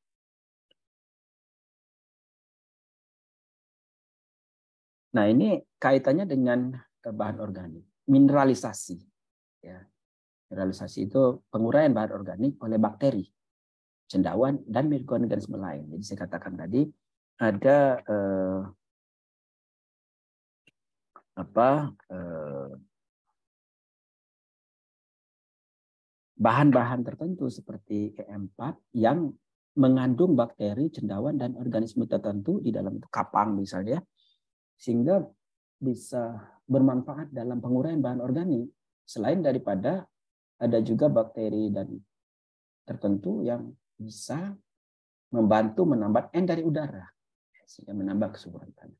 Nah, ini kaitannya dengan bahan organik. Mineralisasi. Ya. Mineralisasi itu penguraian bahan organik oleh bakteri. cendawan dan mikroorganisme lain. Jadi saya katakan tadi ada bahan-bahan tertentu seperti E4 yang mengandung bakteri, cendawan dan organisme tertentu di dalam itu, kapang misalnya, sehingga bisa bermanfaat dalam penguraian bahan organik. Selain daripada ada juga bakteri dan tertentu yang bisa membantu menambah N dari udara sehingga menambah kesuburan tanah.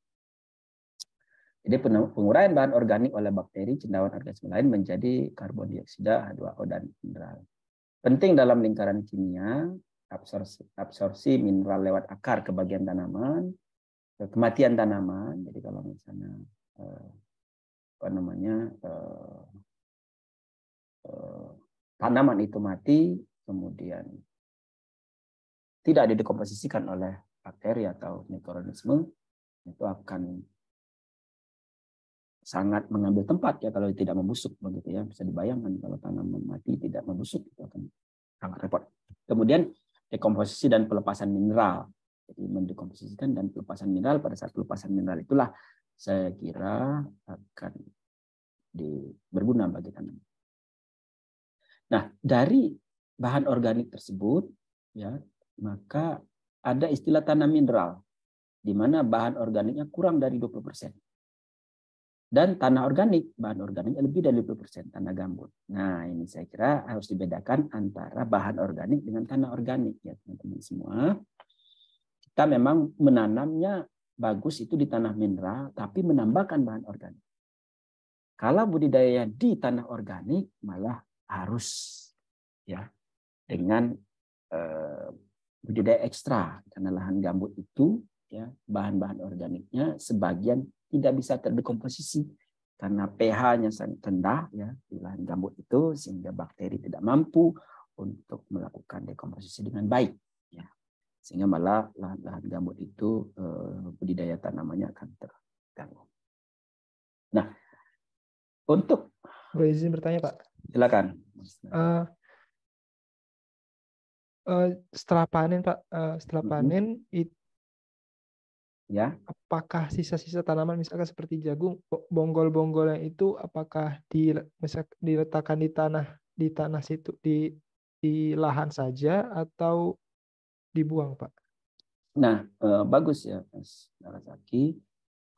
Jadi penguraian bahan organik oleh bakteri, cendawan, organisme lain menjadi karbon dioksida, H2O dan mineral. Penting dalam lingkaran kimia, absorpsi mineral lewat akar ke bagian tanaman, kematian tanaman. Jadi kalau misalnya tanaman itu mati, kemudian tidak didekomposisikan oleh bakteri atau mikroorganisme, itu akan sangat mengambil tempat ya kalau tidak membusuk begitu ya. Bisa dibayangkan kalau tanaman mati tidak membusuk itu akan sangat repot. Kemudian dekomposisi dan pelepasan mineral. Jadi mendekomposisikan dan pelepasan mineral, pada saat pelepasan mineral itulah saya kira akan berguna bagi tanaman. Nah, dari bahan organik tersebut ya, maka ada istilah tanah mineral di mana bahan organiknya kurang dari 20%. Dan tanah organik, bahan organiknya lebih dari 20%, tanah gambut. Nah, ini saya kira harus dibedakan antara bahan organik dengan tanah organik ya, teman-teman semua. Kita memang menanamnya bagus itu di tanah mineral, tapi menambahkan bahan organik. Kalau budidaya di tanah organik malah harus ya dengan budidaya ekstra, karena lahan gambut itu ya bahan-bahan organiknya sebagian tidak bisa terdekomposisi karena pH-nya sangat rendah ya di lahan gambut itu, sehingga bakteri tidak mampu untuk melakukan dekomposisi dengan baik ya, sehingga malah lahan gambut itu budidaya tanamannya akan terganggu. Nah, untuk Boleh izin bertanya, Pak? Silakan. Setelah panen, Pak, setelah panen itu ya, apakah sisa-sisa tanaman misalkan seperti jagung, bonggol-bonggolnya itu apakah diletakkan di tanah situ di lahan saja atau dibuang, Pak? Nah, bagus ya, Mas Narasaki.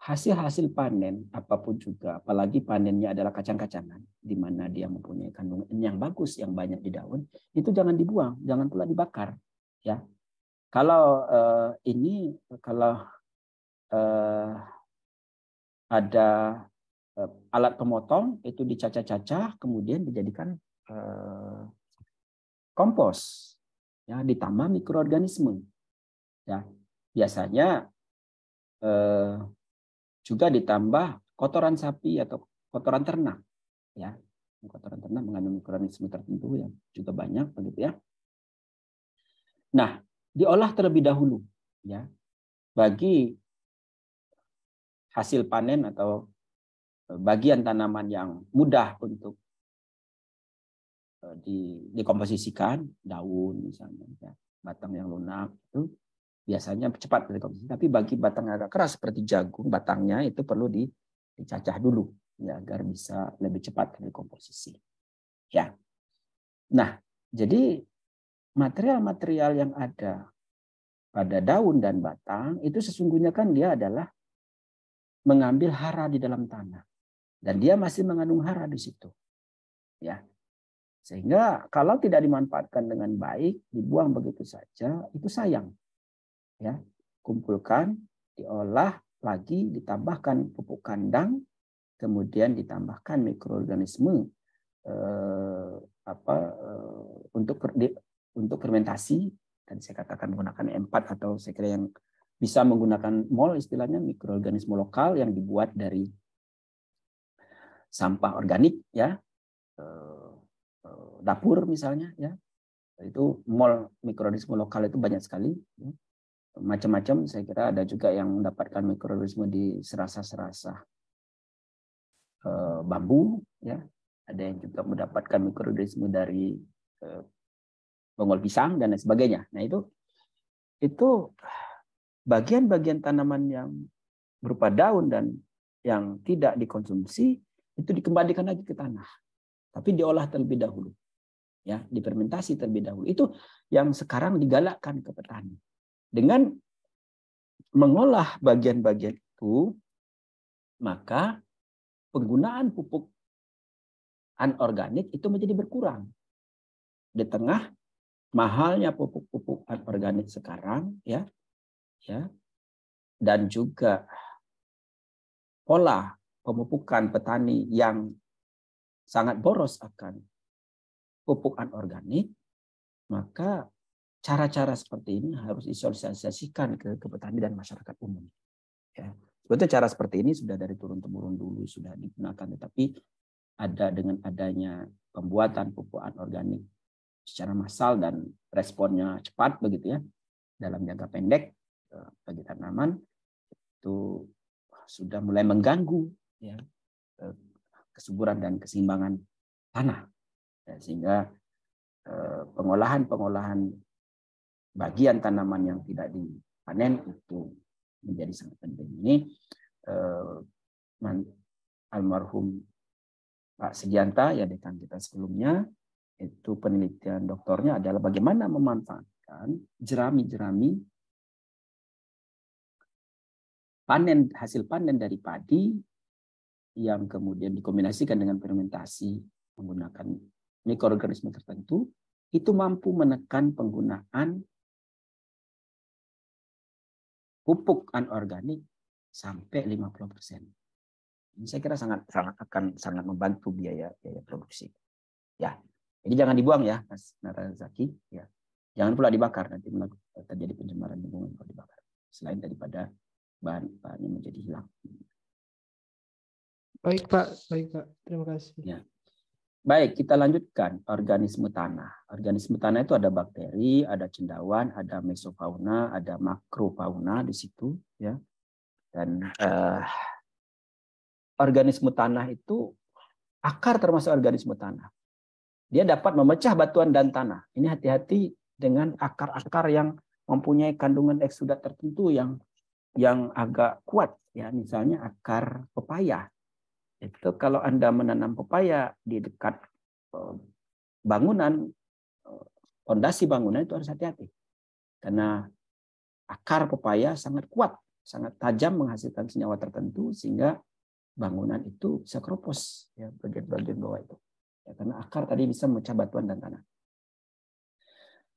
Hasil-hasil panen apapun juga, apalagi panennya adalah kacang-kacangan, di mana dia mempunyai kandungan yang bagus, yang banyak di daun, itu jangan dibuang, jangan pula dibakar. Ya, kalau ada alat pemotong itu dicacah-cacah, kemudian dijadikan kompos, ya, ditambah mikroorganisme. Ya, biasanya juga ditambah kotoran sapi atau kotoran ternak, ya. Kotoran ternak mengandung mikroorganisme tertentu yang juga banyak begitu ya. Nah, diolah terlebih dahulu ya. Bagi hasil panen atau bagian tanaman yang mudah untuk dikomposisikan, daun misalnya ya, batang yang lunak itu biasanya cepat dekomposisi. Tapi bagi batang agak keras seperti jagung, batangnya itu perlu dicacah dulu ya agar bisa lebih cepat dekomposisi. Ya. Nah, jadi material-material yang ada pada daun dan batang itu sesungguhnya kan dia adalah mengambil hara di dalam tanah dan dia masih mengandung hara di situ. Ya. Sehingga kalau tidak dimanfaatkan dengan baik, dibuang begitu saja, itu sayang. Ya, kumpulkan, diolah lagi, ditambahkan pupuk kandang, kemudian ditambahkan mikroorganisme untuk fermentasi. Dan saya katakan menggunakan E4 atau saya kira yang bisa menggunakan MOL, istilahnya mikroorganisme lokal yang dibuat dari sampah organik, ya, dapur misalnya, ya, itu MOL mikroorganisme lokal itu banyak sekali. Ya. Macam-macam, saya kira ada juga yang mendapatkan mikroorganisme di serasa-serasa bambu, ya, ada yang juga mendapatkan mikroorganisme dari bonggol pisang dan lain sebagainya. Nah, itu bagian-bagian tanaman yang berupa daun dan yang tidak dikonsumsi itu dikembalikan lagi ke tanah, tapi diolah terlebih dahulu, ya, difermentasi terlebih dahulu. Itu yang sekarang digalakkan ke petani. Dengan mengolah bagian-bagian itu, maka penggunaan pupuk anorganik itu menjadi berkurang. Di tengah mahalnya pupuk-pupuk anorganik sekarang, ya, dan juga pola pemupukan petani yang sangat boros akan pupuk anorganik, maka cara-cara seperti ini harus disosialisasikan ke petani dan masyarakat umum. Ya. Sebetulnya cara seperti ini sudah dari turun-temurun dulu sudah digunakan, tetapi dengan adanya pembuatan pupuk anorganik secara massal dan responnya cepat begitu ya dalam jangka pendek bagi tanaman, itu sudah mulai mengganggu ya kesuburan dan keseimbangan tanah, ya, sehingga pengolahan bagian tanaman yang tidak dipanen itu menjadi sangat penting. Ini almarhum Pak Segianta, ya dekan kita sebelumnya, itu penelitian doktornya adalah bagaimana memanfaatkan jerami-jerami hasil panen dari padi yang kemudian dikombinasikan dengan fermentasi menggunakan mikroorganisme tertentu, itu mampu menekan penggunaan pupuk anorganik sampai 50%. Ini saya kira sangat membantu biaya produksi. Ya, jadi jangan dibuang ya, Mas Narazaki. Ya, jangan pula dibakar, nanti terjadi pencemaran lingkungan kalau dibakar. Selain daripada bahan-bahannya menjadi hilang. Baik Pak. Terima kasih. Ya. Baik, kita lanjutkan organisme tanah. Organisme tanah itu ada bakteri, ada cendawan, ada mesofauna, ada makrofauna di situ, ya. Dan organisme tanah itu akar termasuk organisme tanah. Dia dapat memecah batuan dan tanah. Ini hati-hati dengan akar-akar yang mempunyai kandungan eksudat tertentu yang agak kuat, ya. Misalnya akar pepaya. Itu kalau Anda menanam pepaya di dekat bangunan, fondasi bangunan, itu harus hati-hati. Karena akar pepaya sangat kuat, sangat tajam, menghasilkan senyawa tertentu sehingga bangunan itu bisa keropos, ya, bagian-bagian bawah itu. Ya, karena akar tadi bisa memecah batuan dan tanah.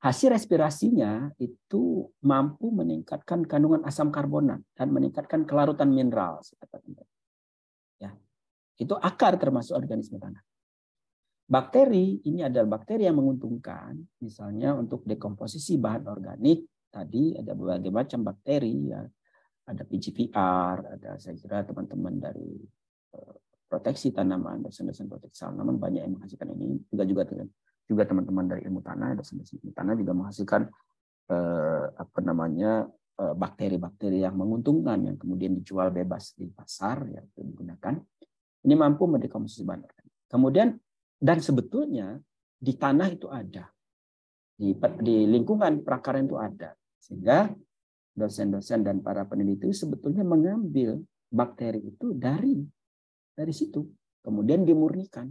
Hasil respirasinya itu mampu meningkatkan kandungan asam karbonat dan meningkatkan kelarutan mineral. Ya, itu akar termasuk organisme tanah. Bakteri ini adalah bakteri yang menguntungkan, misalnya untuk dekomposisi bahan organik. Tadi ada berbagai macam bakteri, ya. Ada PGPR, ada saya kira teman-teman dari proteksi tanaman, dosen-dosen proteksi tanaman banyak yang menghasilkan ini. Juga teman-teman dari ilmu tanah, dosen-dosen ilmu tanah juga menghasilkan bakteri-bakteri yang menguntungkan yang kemudian dijual bebas di pasar, ya, digunakan. Ini mampu mendekomposisi bahan organik. Kemudian dan sebetulnya di tanah itu ada, di lingkungan perakaran itu ada, sehingga dosen-dosen dan para peneliti itu sebetulnya mengambil bakteri itu dari situ, kemudian dimurnikan,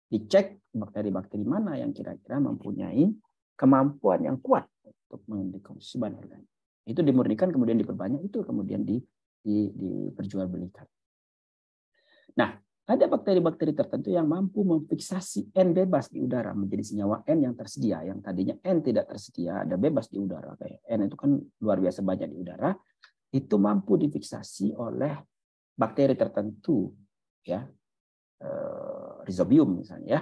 dicek bakteri-bakteri mana yang kira-kira mempunyai kemampuan yang kuat untuk mendekomposisi bahan organik. Itu dimurnikan, kemudian diperbanyak, itu kemudian diperjualbelikan. Nah, ada bakteri-bakteri tertentu yang mampu memfiksasi N bebas di udara menjadi senyawa N yang tersedia. Yang tadinya N tidak tersedia, ada bebas di udara. Kayak N itu kan luar biasa banyak di udara. Itu mampu difiksasi oleh bakteri tertentu, ya, Rhizobium misalnya, ya,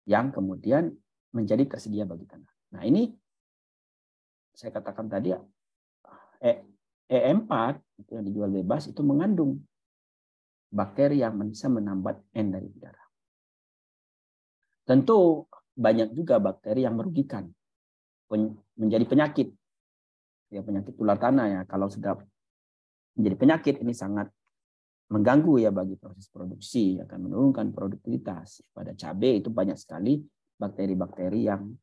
yang kemudian menjadi tersedia bagi tanah. Nah, ini saya katakan tadi, E4 itu yang dijual bebas itu mengandung bakteri yang bisa menambat N dari udara. Tentu banyak juga bakteri yang merugikan, menjadi penyakit, ya, penyakit tular tanah, ya. Kalau sudah menjadi penyakit ini sangat mengganggu, ya, bagi proses produksi, akan menurunkan produktivitas. Pada cabai itu banyak sekali bakteri-bakteri yang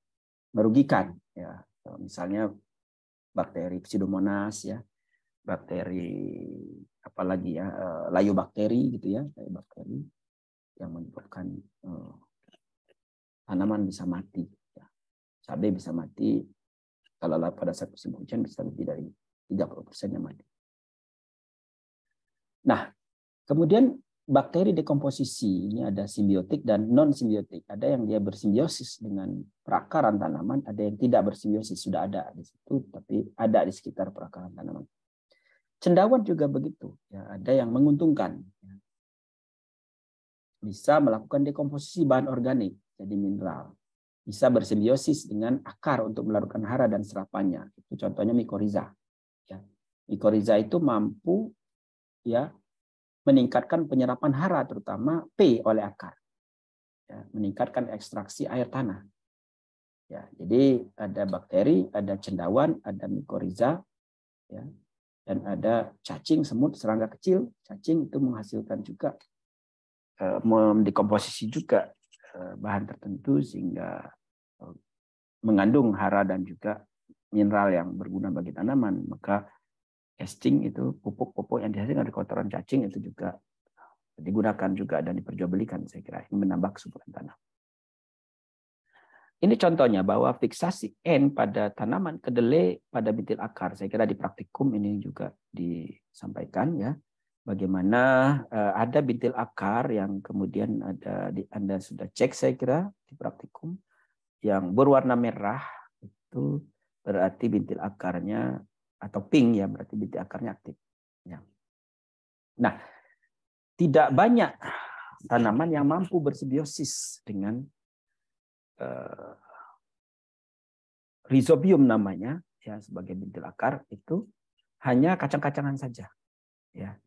merugikan, ya. Misalnya bakteri Pseudomonas, ya, bakteri apalagi ya, layobakteri gitu ya, layobakteri yang menyebabkan tanaman bisa mati, ya. Cabai bisa mati kalau pada saat musim hujan, bisa lebih dari 30% yang mati. Nah, kemudian bakteri dekomposisi ini ada simbiotik dan non simbiotik. Ada yang dia bersimbiosis dengan perakaran tanaman, ada yang tidak bersimbiosis, sudah ada di situ tapi ada di sekitar perakaran tanaman. Cendawan juga begitu, ya, ada yang menguntungkan, ya. Bisa melakukan dekomposisi bahan organik jadi mineral, bisa bersimbiosis dengan akar untuk melakukan hara dan serapannya. Itu contohnya mikoriza, ya. Mikoriza itu mampu, ya, meningkatkan penyerapan hara terutama P oleh akar, ya, meningkatkan ekstraksi air tanah, ya. Jadi ada bakteri, ada cendawan, ada mikoriza, ya, dan ada cacing, semut, serangga kecil. Cacing itu menghasilkan juga mendekomposisi juga bahan tertentu sehingga mengandung hara dan juga mineral yang berguna bagi tanaman. Maka casting itu pupuk-pupuk yang dihasilkan dari kotoran cacing itu juga digunakan juga dan diperjualbelikan, saya kira ini menambah kesuburan tanah. Ini contohnya bahwa fiksasi N pada tanaman kedelai pada bintil akar, saya kira di praktikum ini juga disampaikan, ya. Bagaimana ada bintil akar yang kemudian ada Anda sudah cek saya kira di praktikum yang berwarna merah, itu berarti bintil akarnya atau pink, ya, berarti bintil akarnya aktif, ya. Nah, tidak banyak tanaman yang mampu bersimbiosis dengan rhizobium namanya, ya, sebagai bintil akar, itu hanya kacang-kacangan saja, ya.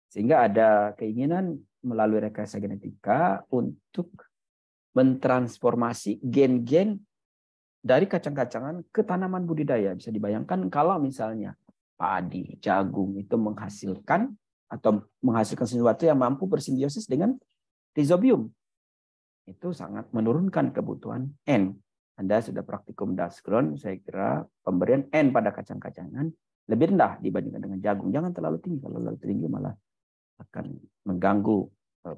Sehingga ada keinginan melalui rekayasa genetika untuk mentransformasi gen-gen dari kacang-kacangan ke tanaman budidaya. Bisa dibayangkan kalau misalnya padi, jagung itu menghasilkan sesuatu yang mampu bersimbiosis dengan rhizobium. Itu sangat menurunkan kebutuhan N. Anda sudah praktikum Dasgron, saya kira pemberian N pada kacang-kacangan lebih rendah dibandingkan dengan jagung. Jangan terlalu tinggi, kalau terlalu tinggi malah akan mengganggu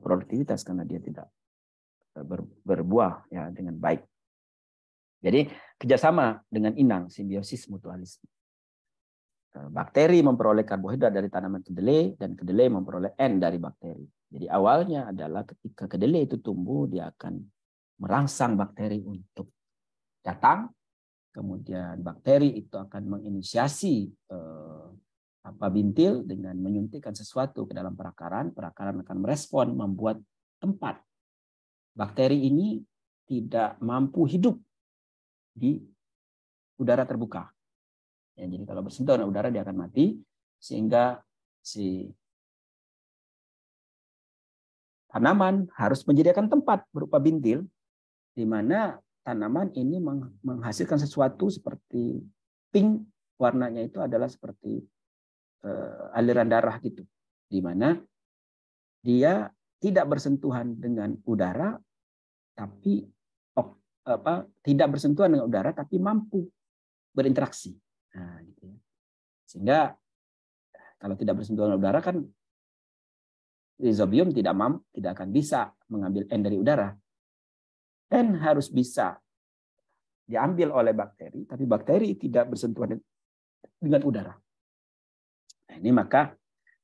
produktivitas karena dia tidak berbuah, ya, dengan baik. Jadi kerjasama dengan inang, simbiosis mutualisme. Bakteri memperoleh karbohidrat dari tanaman kedelai dan kedelai memperoleh N dari bakteri. Jadi awalnya adalah ketika kedelai itu tumbuh, dia akan merangsang bakteri untuk datang. Kemudian bakteri itu akan menginisiasi bintil dengan menyuntikkan sesuatu ke dalam perakaran. Perakaran akan merespon, membuat tempat bakteri ini tidak mampu hidup di udara terbuka. Ya, jadi kalau bersentuhan dengan udara dia akan mati, sehingga si tanaman harus menyediakan tempat berupa bintil di mana tanaman ini menghasilkan sesuatu seperti pink, warnanya itu adalah seperti aliran darah gitu, di mana dia tidak bersentuhan dengan udara, tapi tidak bersentuhan dengan udara, tapi mampu berinteraksi. Nah, gitu ya. Sehingga kalau tidak bersentuhan dengan udara kan rhizobium tidak akan bisa mengambil N dari udara. N harus bisa diambil oleh bakteri, tapi bakteri tidak bersentuhan dengan udara. Nah, ini maka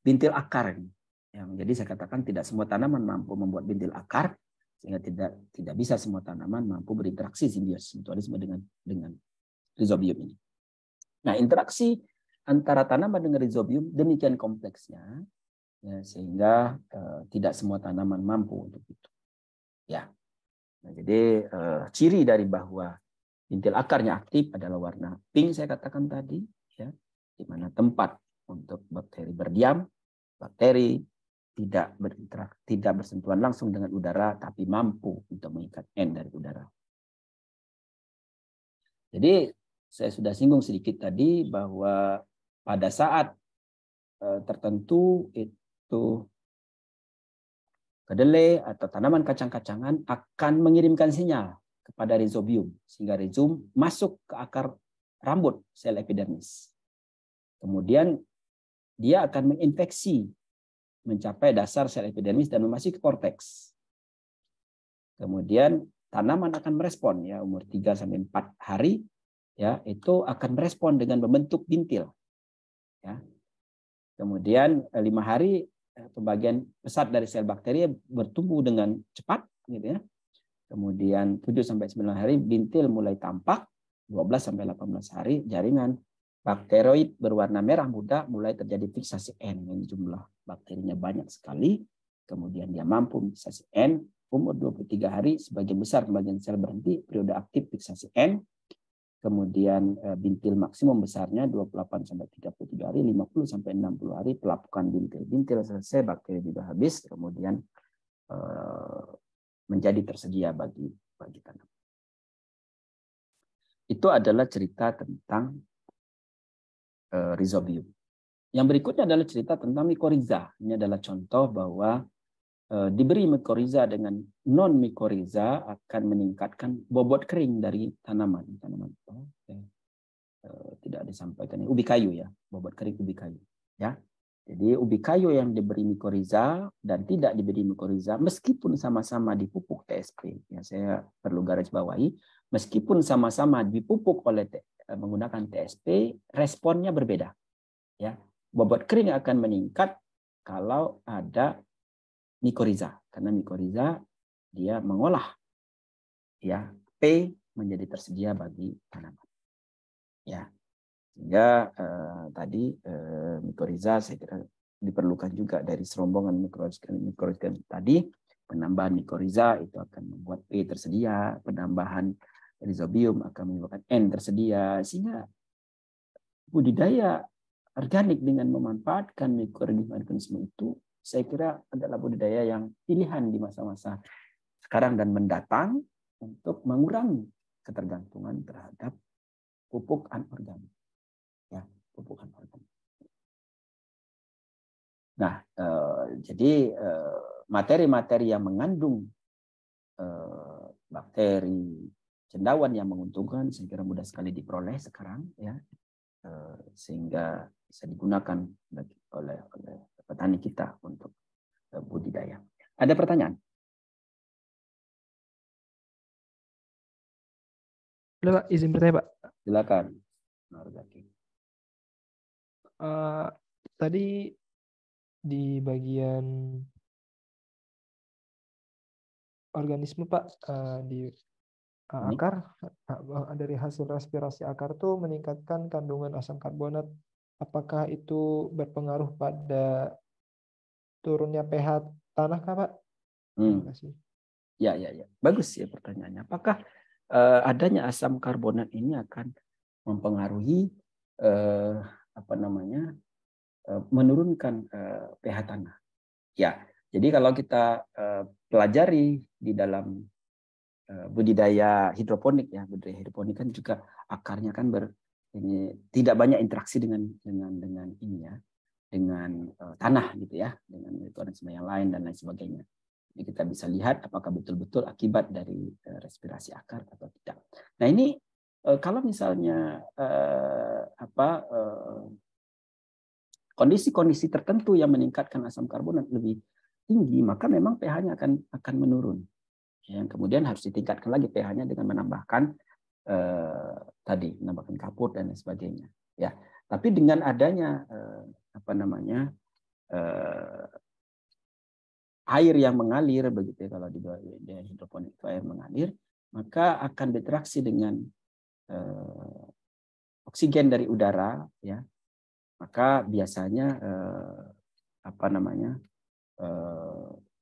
bintil akar ini. Yang jadi saya katakan tidak semua tanaman mampu membuat bintil akar, sehingga tidak bisa semua tanaman mampu berinteraksi simbiosis mutualisme dengan rhizobium ini. Nah, interaksi antara tanaman dengan rhizobium demikian kompleksnya, ya, sehingga tidak semua tanaman mampu untuk itu. Ya. Nah, jadi ciri dari bahwa bintil akarnya aktif adalah warna pink saya katakan tadi, ya, di mana tempat untuk bakteri berdiam, bakteri tidak bersentuhan langsung dengan udara, tapi mampu untuk mengikat N dari udara. Jadi saya sudah singgung sedikit tadi bahwa pada saat tertentu itu kedelai atau tanaman kacang-kacangan akan mengirimkan sinyal kepada rhizobium sehingga rhizom masuk ke akar rambut sel epidermis. Kemudian dia akan menginfeksi mencapai dasar sel epidermis dan memasuki korteks. Kemudian tanaman akan merespon ya umur 3 sampai 4 hari ya itu akan merespon dengan membentuk bintil. Ya. Kemudian 5 hari pembagian pesat dari sel bakteri bertumbuh dengan cepat gitu ya. Kemudian 7 sampai 9 hari bintil mulai tampak, 12 sampai 18 hari jaringan bakteroid berwarna merah muda mulai terjadi fiksasi N. Ini jumlah bakterinya banyak sekali. Kemudian dia mampu fiksasi N. Umur 23 hari sebagian besar pembagian sel berhenti, periode aktif fiksasi N. Kemudian bintil maksimum besarnya 28 sampai 33 hari, 50 sampai 60 hari pelapukan bintil selesai, bakteri juga habis, kemudian menjadi tersedia bagi tanaman. Itu adalah cerita tentang rhizobium. Yang berikutnya adalah cerita tentang mikoriza. Ini adalah contoh bahwa diberi mikoriza dengan non mikoriza akan meningkatkan bobot kering dari tanaman. Tidak disampaikan ini ubi kayu ya, bobot kering ubi kayu ya. Jadi ubi kayu yang diberi mikoriza dan tidak diberi mikoriza meskipun sama-sama dipupuk TSP ya, saya perlu garis bawahi, meskipun sama-sama dipupuk oleh menggunakan TSP responnya berbeda ya. Bobot kering akan meningkat kalau ada mikoriza, karena mikoriza dia mengolah ya P menjadi tersedia bagi tanaman. Ya, sehingga tadi mikoriza saya kira diperlukan juga dari serombongan mikoriza tadi. Penambahan mikoriza itu akan membuat P tersedia, penambahan rhizobium akan menyebabkan N tersedia, sehingga budidaya organik dengan memanfaatkan mikroorganisme itu saya kira adalah budidaya yang pilihan di masa-masa sekarang dan mendatang untuk mengurangi ketergantungan terhadap pupuk anorganik. Ya, pupuk anorganik. Nah, jadi materi-materi yang mengandung bakteri cendawan yang menguntungkan saya kira mudah sekali diperoleh sekarang ya, sehingga bisa digunakan oleh petani kita untuk budidaya. Ada pertanyaan? Pak, izin bertanya, Pak. Silakan. Tadi di bagian organisme, Pak, di akar dari hasil respirasi akar tuh meningkatkan kandungan asam karbonat. Apakah itu berpengaruh pada turunnya pH tanah, Kak, Pak? Terima kasih. Ya. Bagus ya pertanyaannya. Apakah adanya asam karbonat ini akan mempengaruhi menurunkan pH tanah? Ya. Jadi kalau kita pelajari di dalam budidaya hidroponik ya, budidaya hidroponik kan juga akarnya kan tidak banyak interaksi dengan ini ya, dengan tanah gitu ya, dengan mikroorganisme yang lain dan lain sebagainya. Jadi kita bisa lihat apakah betul-betul akibat dari respirasi akar atau tidak. Nah ini kalau misalnya kondisi-kondisi tertentu yang meningkatkan asam karbonat lebih tinggi, maka memang pH-nya akan menurun. Yang kemudian harus ditingkatkan lagi pH-nya dengan menambahkan menambahkan kapur dan lain sebagainya. Ya, tapi dengan adanya air yang mengalir begitu ya, kalau di hidroponik itu air mengalir, maka akan berinteraksi dengan oksigen dari udara, ya. Maka biasanya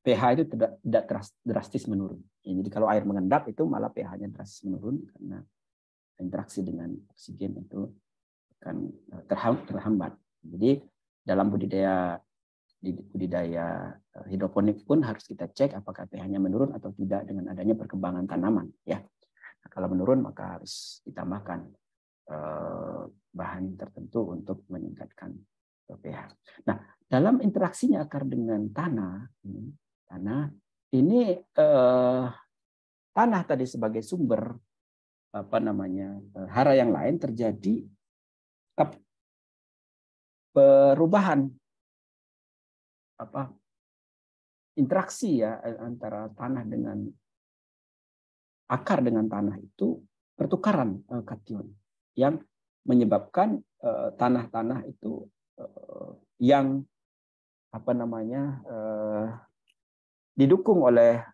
pH itu tidak drastis menurun. Ya, jadi kalau air mengendap itu malah pH-nya drastis menurun karena interaksi dengan oksigen itu akan terhambat. Jadi dalam budidaya hidroponik pun harus kita cek apakah pH-nya menurun atau tidak dengan adanya perkembangan tanaman. Ya, nah, kalau menurun maka harus ditambahkan bahan tertentu untuk meningkatkan pH. Nah, dalam interaksinya akar dengan tanah ini tanah tadi sebagai sumber hara yang lain, terjadi perubahan interaksi ya antara tanah dengan akar dengan tanah, itu pertukaran kation yang menyebabkan tanah-tanah itu yang didukung oleh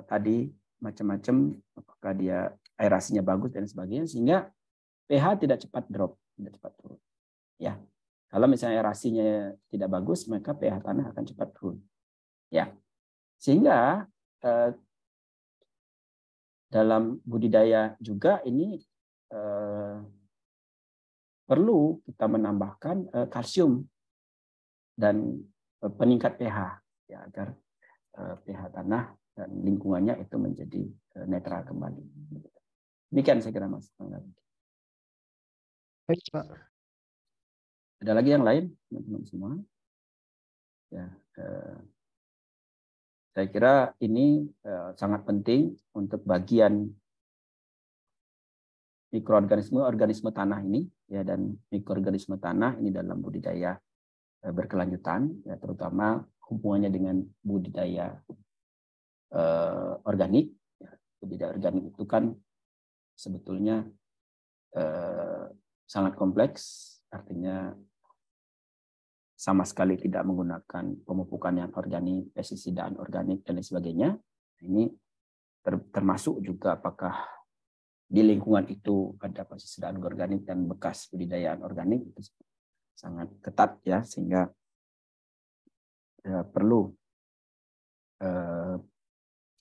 tadi macam-macam, apakah dia aerasinya bagus dan sebagainya, sehingga pH tidak cepat drop, tidak cepat turun. Ya, kalau misalnya aerasinya tidak bagus, maka pH tanah akan cepat turun. Ya, sehingga dalam budidaya juga ini perlu kita menambahkan kalsium dan peningkat pH ya, agar pH tanah dan lingkungannya itu menjadi netral kembali. Demikian saya kira, Mas. Baik, Pak. Ada lagi yang lain, teman-teman semua? Ya, saya kira ini sangat penting untuk bagian mikroorganisme tanah ini, ya, dan mikroorganisme tanah ini dalam budidaya berkelanjutan, ya, terutama hubungannya dengan budidaya organik. Budidaya organik itu kan sebetulnya sangat kompleks, artinya sama sekali tidak menggunakan pemupukan yang organik, pestisida organik, dan lain sebagainya. Ini termasuk juga apakah di lingkungan itu ada pestisida organik dan bekas budidaya organik, itu sangat ketat ya, sehingga perlu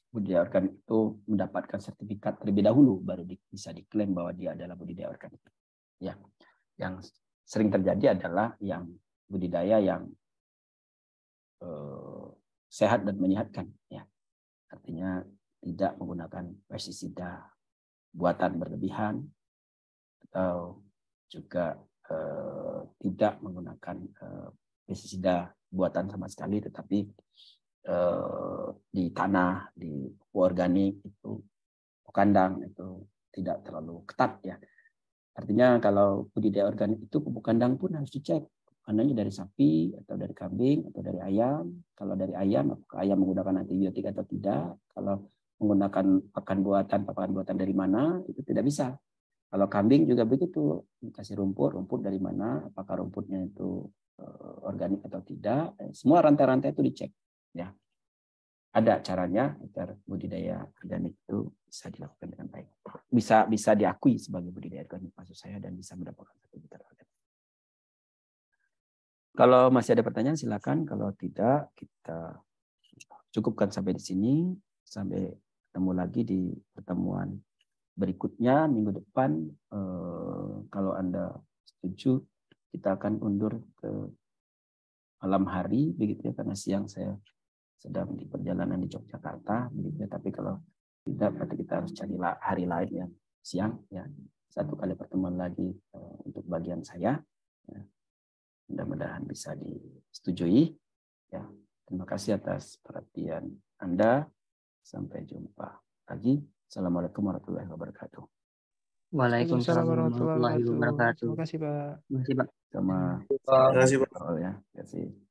budidaya organik itu mendapatkan sertifikat terlebih dahulu baru bisa diklaim bahwa dia adalah budidaya organik. Ya, yang sering terjadi adalah yang budidaya yang sehat dan menyehatkan, ya, artinya tidak menggunakan pestisida buatan berlebihan atau juga tidak menggunakan pestisida buatan sama sekali, tetapi di tanah, di pupuk organik itu, kandang itu tidak terlalu ketat ya. Artinya kalau budidaya organik itu pupuk kandang pun harus dicek. Kandangnya dari sapi atau dari kambing atau dari ayam. Kalau dari ayam, apakah ayam menggunakan antibiotik atau tidak? Kalau menggunakan pakan buatan dari mana? Itu tidak bisa. Kalau kambing juga begitu, dikasih rumput dari mana? Apakah rumputnya itu organik atau tidak? Semua rantai-rantai itu dicek. Ya, ada caranya agar budidaya organik itu bisa dilakukan dengan baik. Bisa diakui sebagai budidaya organik maksud saya, dan bisa mendapatkan sertifikat organik. Kalau masih ada pertanyaan silakan, kalau tidak kita cukupkan sampai di sini. Sampai ketemu lagi di pertemuan berikutnya minggu depan. Kalau Anda setuju, kita akan undur ke malam hari begitu ya, karena siang saya sedang di perjalanan di Yogyakarta begitu ya. Tapi kalau tidak, berarti kita harus cari hari lain yang siang ya. Satu kali pertemuan lagi untuk bagian saya ya. Mudah-mudahan bisa disetujui ya. Terima kasih atas perhatian Anda. Sampai jumpa lagi. Assalamualaikum warahmatullahi wabarakatuh. Waalaikumsalam warahmatullahi wabarakatuh. Terima kasih, Pak. Terima kasih, Pak. Sama. Terima kasih, Pak. Ya, terima kasih.